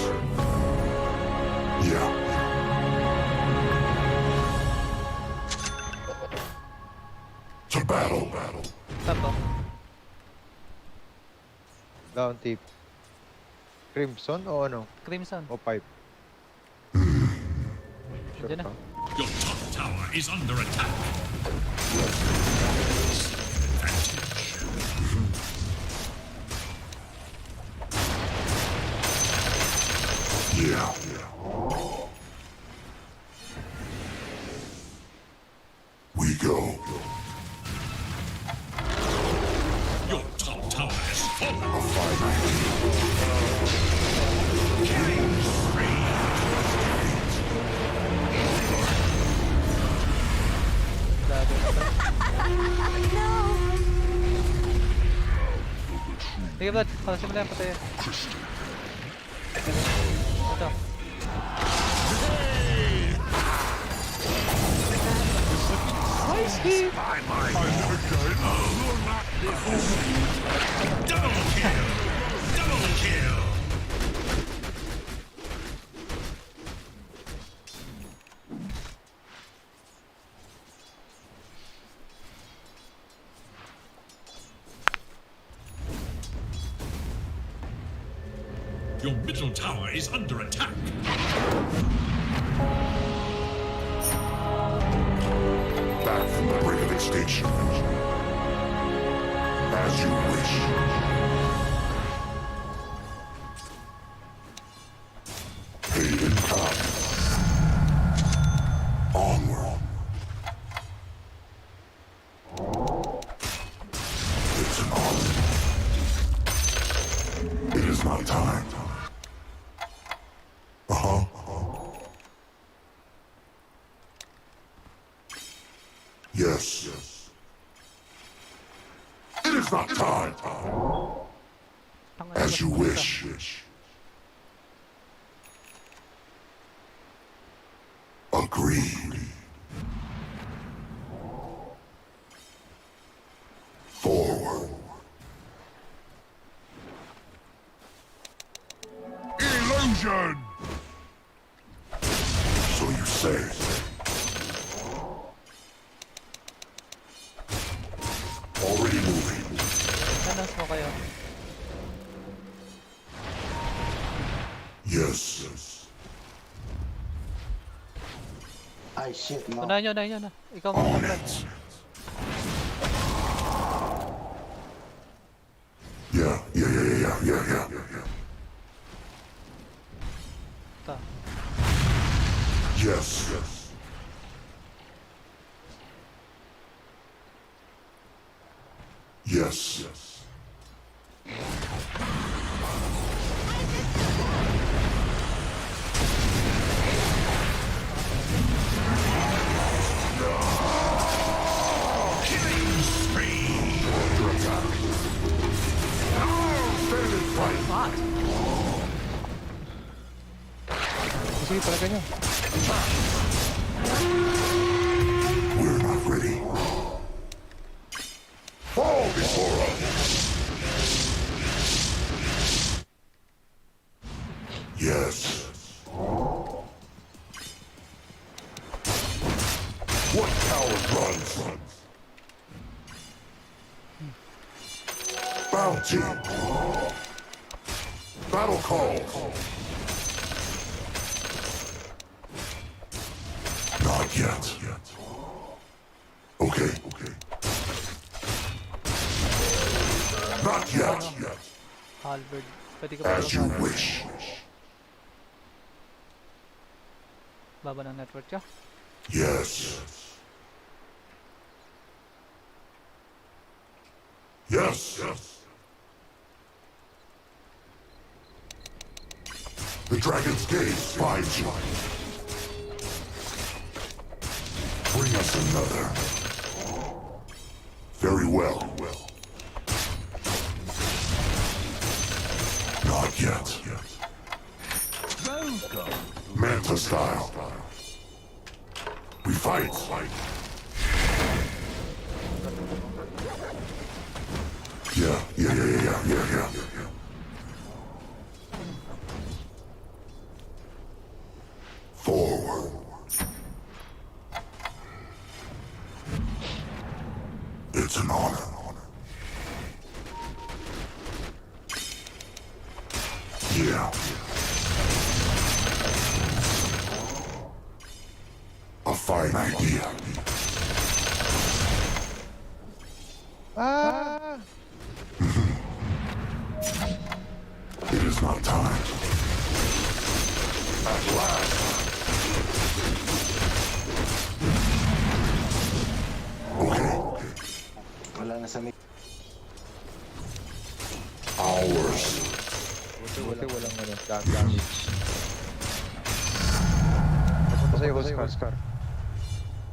Yeah. To battle. Tato. Down tip. Crimson o ano? Crimson. O pipe? Sure Diyan na. ka? Your top tower is under attack. Yeah. We go. Your top tower has fallen. A fine idea. Sige Vlad, palasin mo na yan, patay. Ito. Spicy! Double kill! Double kill! Your middle tower is under attack. Back from the brink of extinction. As you wish. Hayden come. Onward. It's an honor. It is my time. Uh-huh. Yes. It is not time. As you wish. Agreed. Forward. Illusion! So you say. Already moving. Tanas mo kayo. Yes. Ay, shit, no. Unahin nyo na. Ikaw mo On mag it. Yeah. Ta. Yes. Yes. Killing spree. Sige, talaga nyo. We're not ready. Fall before us. Yes. What coward runs? Bounty. Battle call. Not yet. Okay. Not yet. Halberd. Pwede ka pa As you wish. Baba ng network ka. Yes. Yes. The dragon's gaze finds you. Bring us another. Very well. Not yet. Manta style. We fight. Yeah. Forward. It's an honor. Yeah. A fine idea. Ah! It is not time. At last. Okay. Wala na sa Ours. Walang damage. Papunta sa'yo, Oscar.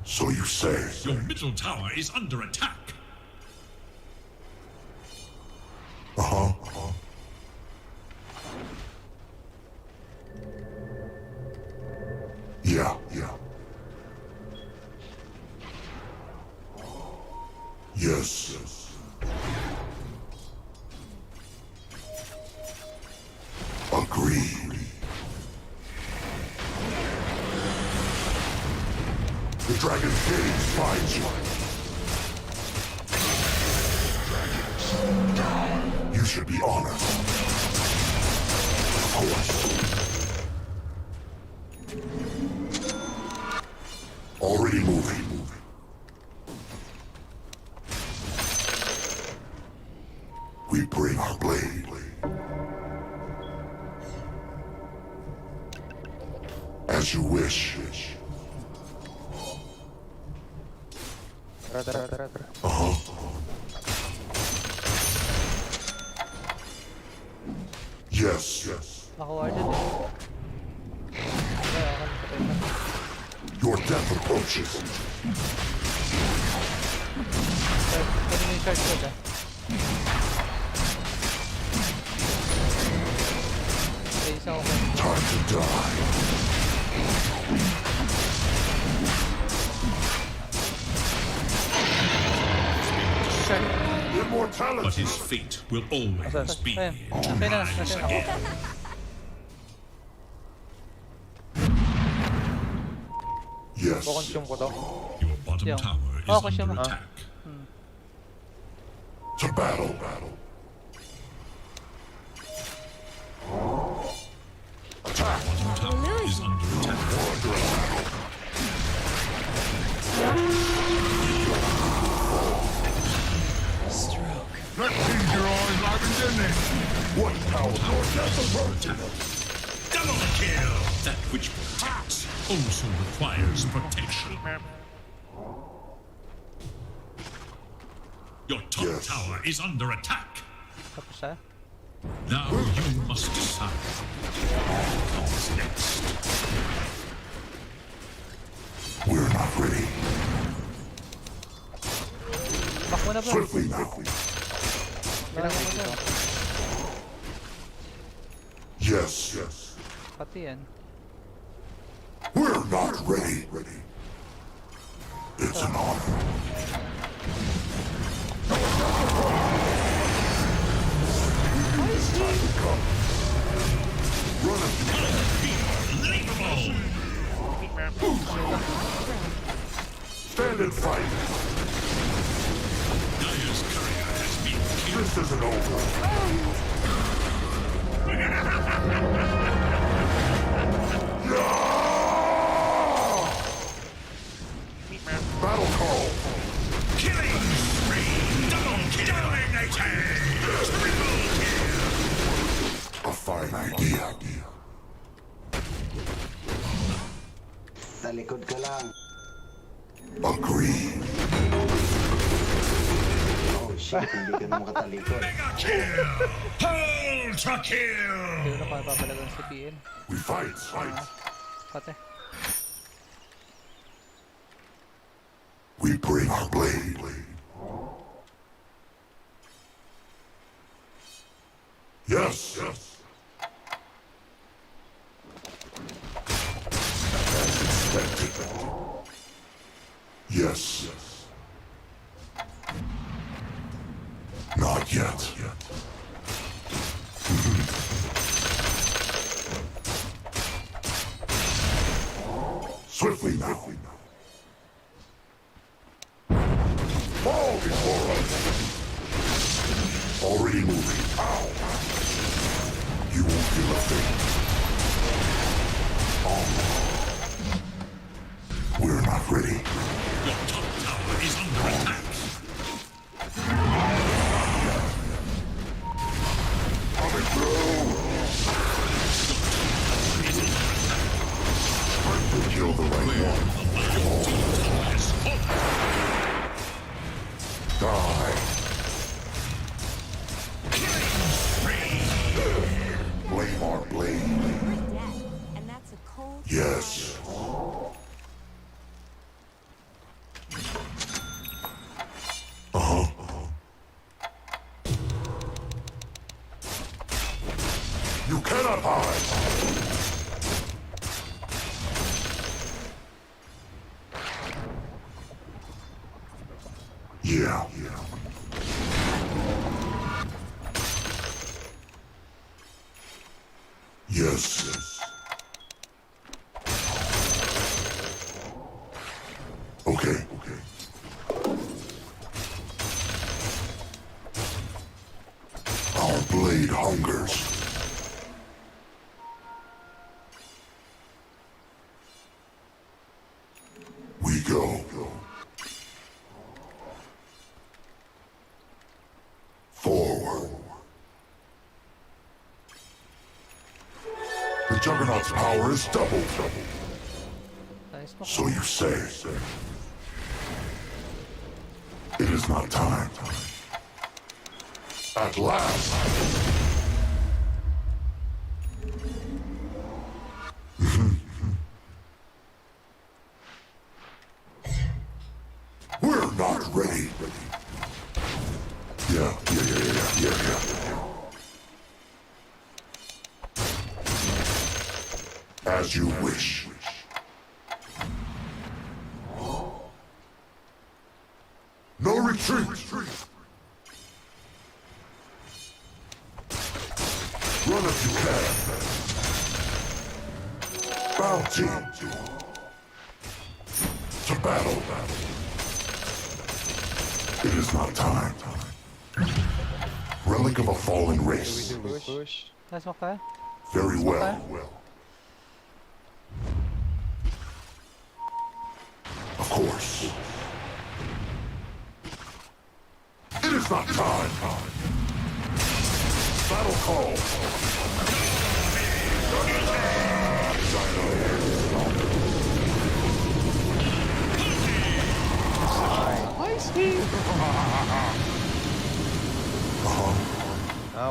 So you say. Your middle tower is under attack. Uh-huh. Yeah. Yes. Agreed. The Dragon's Cage finds you. You should be honored. Of course. Already moving. We bring our blade. As you wish. Uh-huh. Yes. Ako dyan eh. Your death approaches. Pwede mo yung charge ko dyan. Okay, isa ako ba? Time to die. Immortality. But his fate will always be Nasin ako. Yes. Kukonsume ko to. Your bottom Yung. tower is Oh, consume under mo. attack. To battle. Bottom tower is under attack. That seems your eyes livened, didn't it? What power for death approaches? Double kill! That which protects also requires protection. Your top tower is under attack. Tapos ha? Now you must decide what comes next. We're not ready. Back mo na bro. Swiftly now. Back mo na. Yes. Pati yan. We're not ready. It's an honor. Stand and fight. Dire's courier has been killed. This isn't over. Battle call. Killing spree! Double kill! Dominating! Triple kill! A fine idea. Talikod ka lang. Agreed. Oh shit, hindi ka na makatalikod. Mega kill! Ultra kill! Hindi ko na papapalagang si PN. We fight. Pati. We bring our blade. Yes. Yes. Not yet. Swiftly now. Fall before us. Already moving. Ow. You won't feel a thing. We're not ready. Your top tower is under attack. Coming through. Time to kill the right one. Die. Blame our blade. We're dead, and that's a cold. Yes. Uh-huh. You cannot hide. Yeah. Yes. Okay. Our blade hungers. We go. Forward. The Juggernaut's power is doubled. Nice. So you say. It is not time. At last. We're not ready. Yeah. As you wish. No retreat! Run if you can. Bounty. To battle. It is not time. Relic of a fallen race. Nice smoke tayo. Very well. Of course. It is not time. Battle call.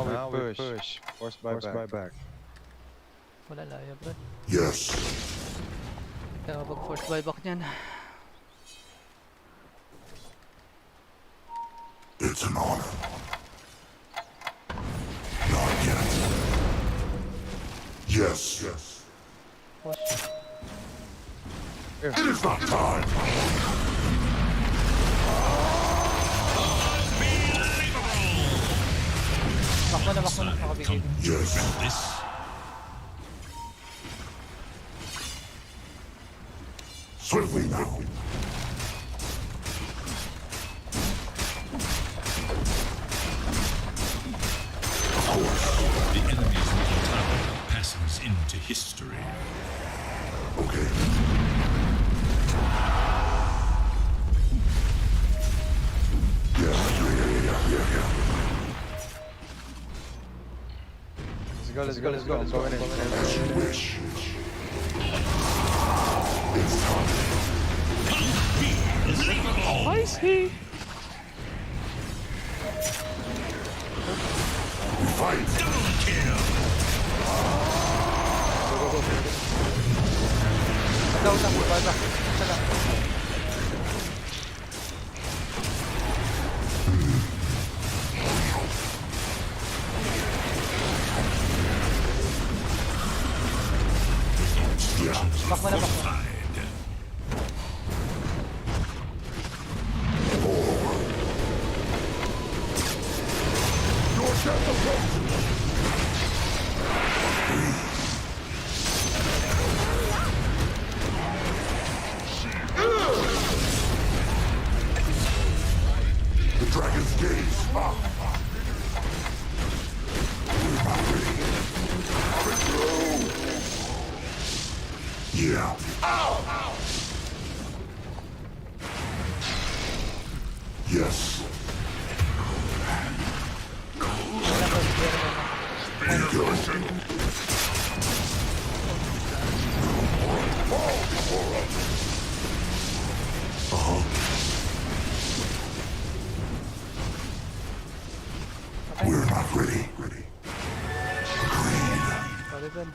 Now we push. Force buyback. Wala layo, bro. Yes. Kaya kapag force buyback niyan. It's an honor. Not yet. Yes. Push. It is not time. Bakmo na, makabigay. Yes. This Swiftly now. the enemy's middle tower passes into history. Okay. Yeah. Let's go. I'm going in. As you wish. It's time. Spicy! We fight. Double kill. Usap, buyback. Isa lang. Bakmo na, bakmo. Your death approaches. The dragon's gaze. We're not ready. Coming through. Yeah. Ow! Yes. Here you go. Fall before us. We're not ready. Agreed. Sorry, Ben.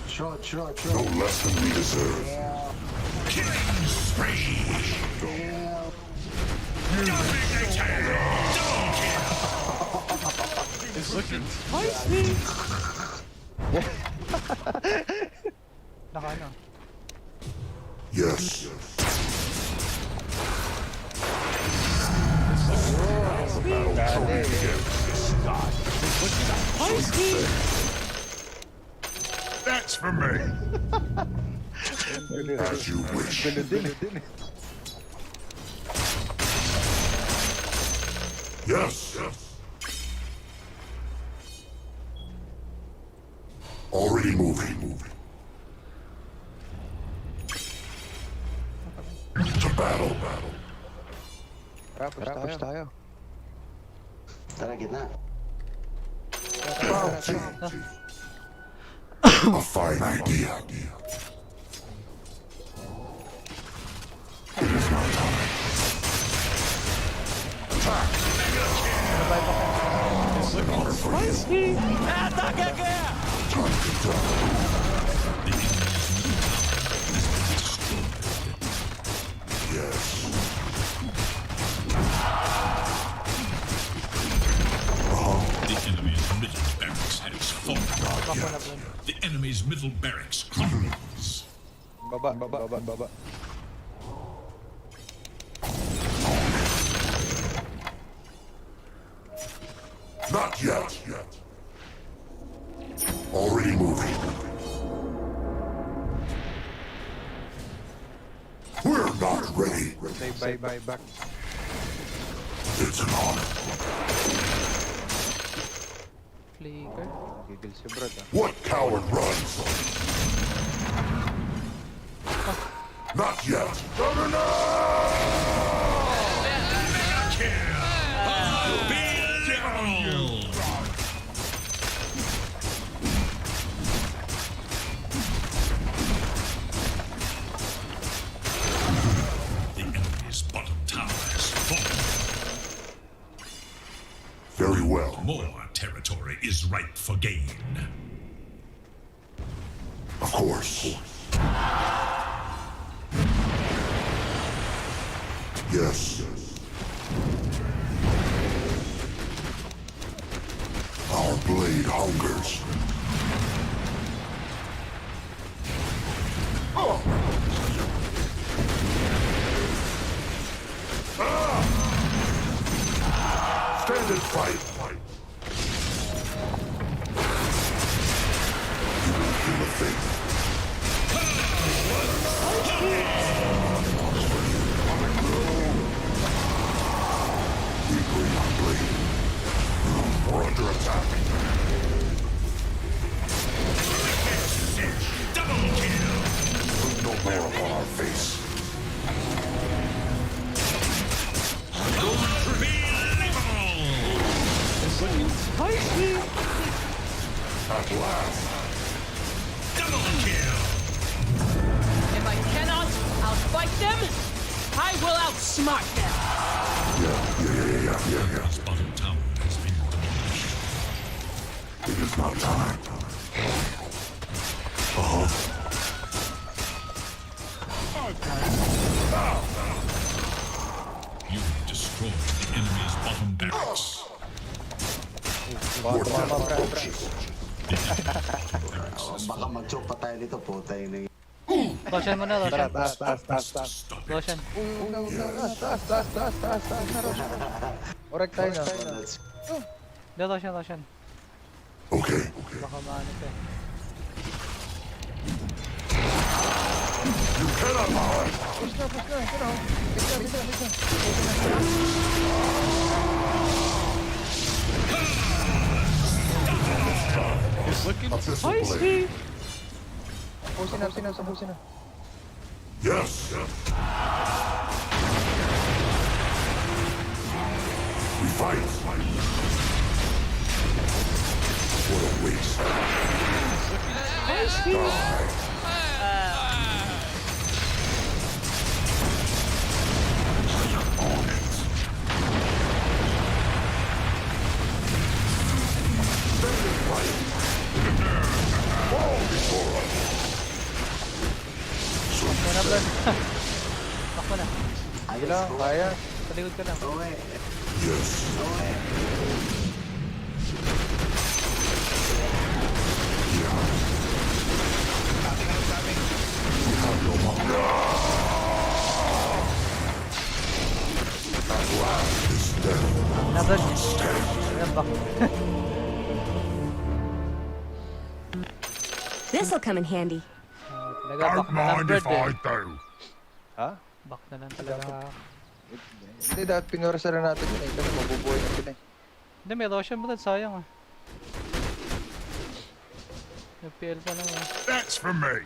Shot. No less than we deserve. Killing spree. It's looking spicy! Naka ano. Yes. Spicy! for me. As you wish. Yes. Already moving. To battle. Push tayo. Tara, gitna. A fine idea. It is my time. Attack! It's looking spicy. Time to die. Yes. The enemy's middle barracks has fallen. The enemy's middle barracks crumbles. Baba. Not yet. Already moving. We're not ready. Bye. Back. It's an honor. Flicker. Gigil si Brad What coward runs? Not yet. The enemy's bottom tower has fallen. Very well. More territory is ripe for gain. Of course. Yes. Our blade hungers. Stand and fight. You will feel the faith. We bring our blade. We're under attack. Double kill! Put no more upon our face. It's looking spicy. At last. Double kill! If I cannot outfight them, I will outsmart them. Yeah. His bottom tower has been demolished. It is not time. You have destroyed the enemy's bottom barracks. Your death approaches. Baka mag-choke pa tayo dito, putay na yun. Roshan mo na, Roshan. Taas. Roshan. Taas. Orek tayo na. Hindi, Roshan. Okay. Baka maano pa eh. You cannot hide. Push na. Bisa. It's looking Abyssal spicy. blade. Pusin na. Yes. We fight. What a waste. Spicy. On it. Stand and fight. Fall before us. Takbo na, Brad. Takbo na. Ayos lang, kaya. Sa likod ka lang. Yes. Na, Brad. Ayan, back. This'll come in handy. Talaga, back Don't na lang, mind Brad if I eh. do. Ha? Back na lang talaga. Hindi, dapat pinurasa na natin yun eh. Kasi mabubuhay na sila eh. Hindi, may Roshan, Brad. Sayang ah. FPL pa lang ah. That's for me.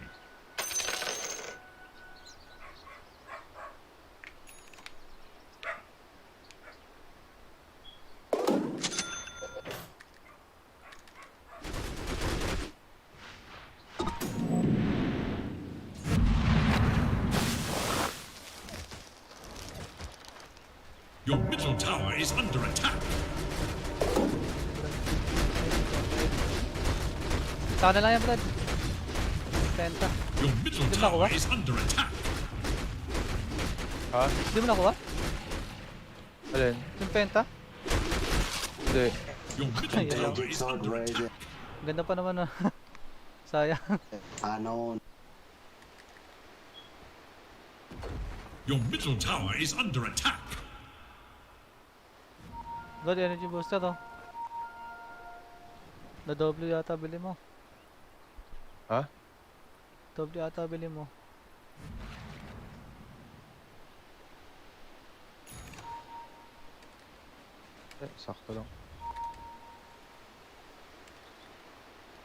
Your middle tower is under attack. Saan na lang yan, Brad? Penta. Your middle Di mo tower nakuha? is under attack. Ha? Di mo nakuha? Alin? Yung penta? Hindi. Your middle Ay, tower is under attack. Ganda pa naman ah. Sayang. Ano? Your middle tower is under attack. Brad, energy booster oh. Na-double yata bili mo. Ha? Double yata bili mo. Sakto lang.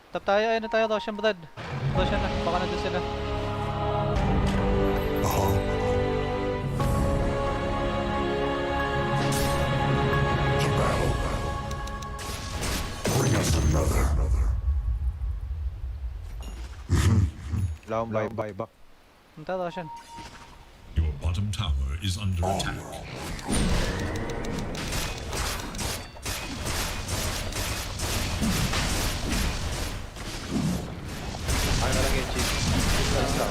Tap tayo, ayun na tayo, Roshan, Brad. Roshan na, baka nandun sila. To battle. Bring us another. Wala akong buyback. Punta, Roshan. Your bottom tower is under attack. Ano na lang yung cheat?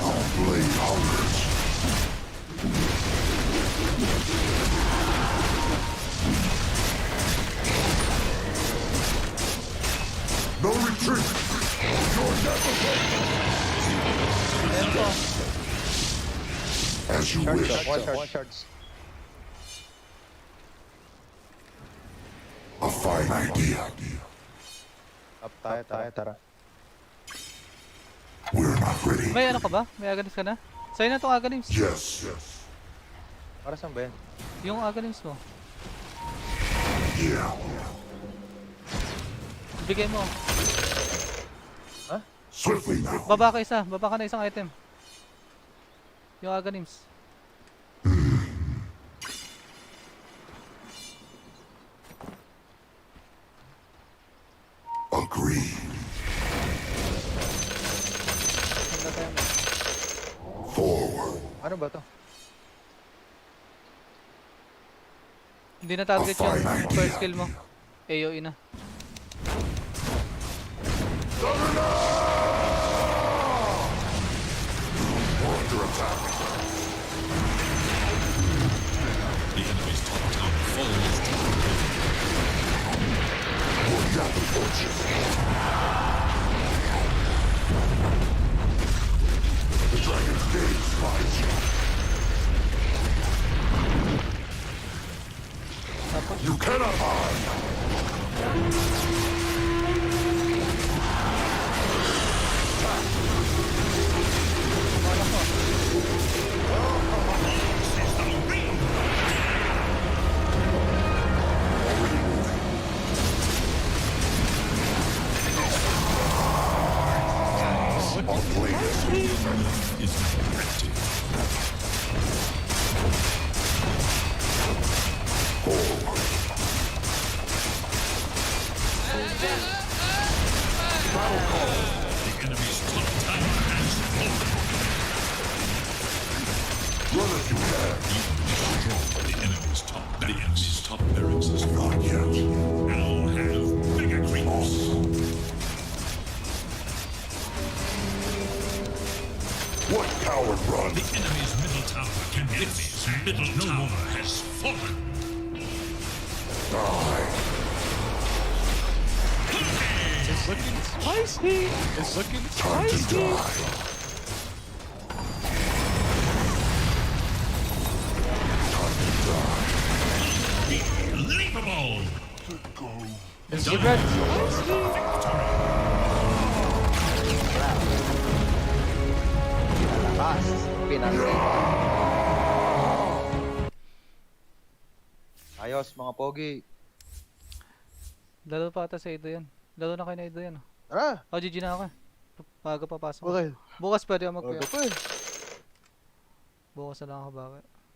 Our blade hungers. No retreat. You're never Tempo. as you Shards wish. up, one shards. A fine idea. Up tayo, tara. We're not ready. May ano ka ba? May Aghanims ka na? Sa'yo na itong Aghanims. Yes. Para saan ba yan? Yung Aghanims mo. Yeah. Bigay mo. Swiftly now. Baba ka isa. Baba ka na isang item. Yung Aghanims. Agreed. Ganda tayo. Forward. Ano ba to? Hindi na target yung first skill mo. AOE na. We're under attack. The enemy's top tower falls to We're gathered fortune. The dragon's gaze spies you. You cannot hide. Our blade is now active. forward. The enemy's top tower has fallen. Run if you can. Destroy the enemy's top barracks. The enemy's top barracks is Not yet. now have mega creeps. What coward run? The enemy's middle tower can enemy's middle tower has fallen. Die. It's looking spicy. It's looking Time to spicy. die. Unbelievable! It's good, Brad. Victory! nandito. Ayos, mga pogi. Lalo pa ata sa Ido yan. Lalo na kayo na Ido yan. Tara! Oh, GG na ako. Bago papasok. Bakit? Bukas pwede ako mag-kuya. Bago pa eh. Bukas na lang ako bakit.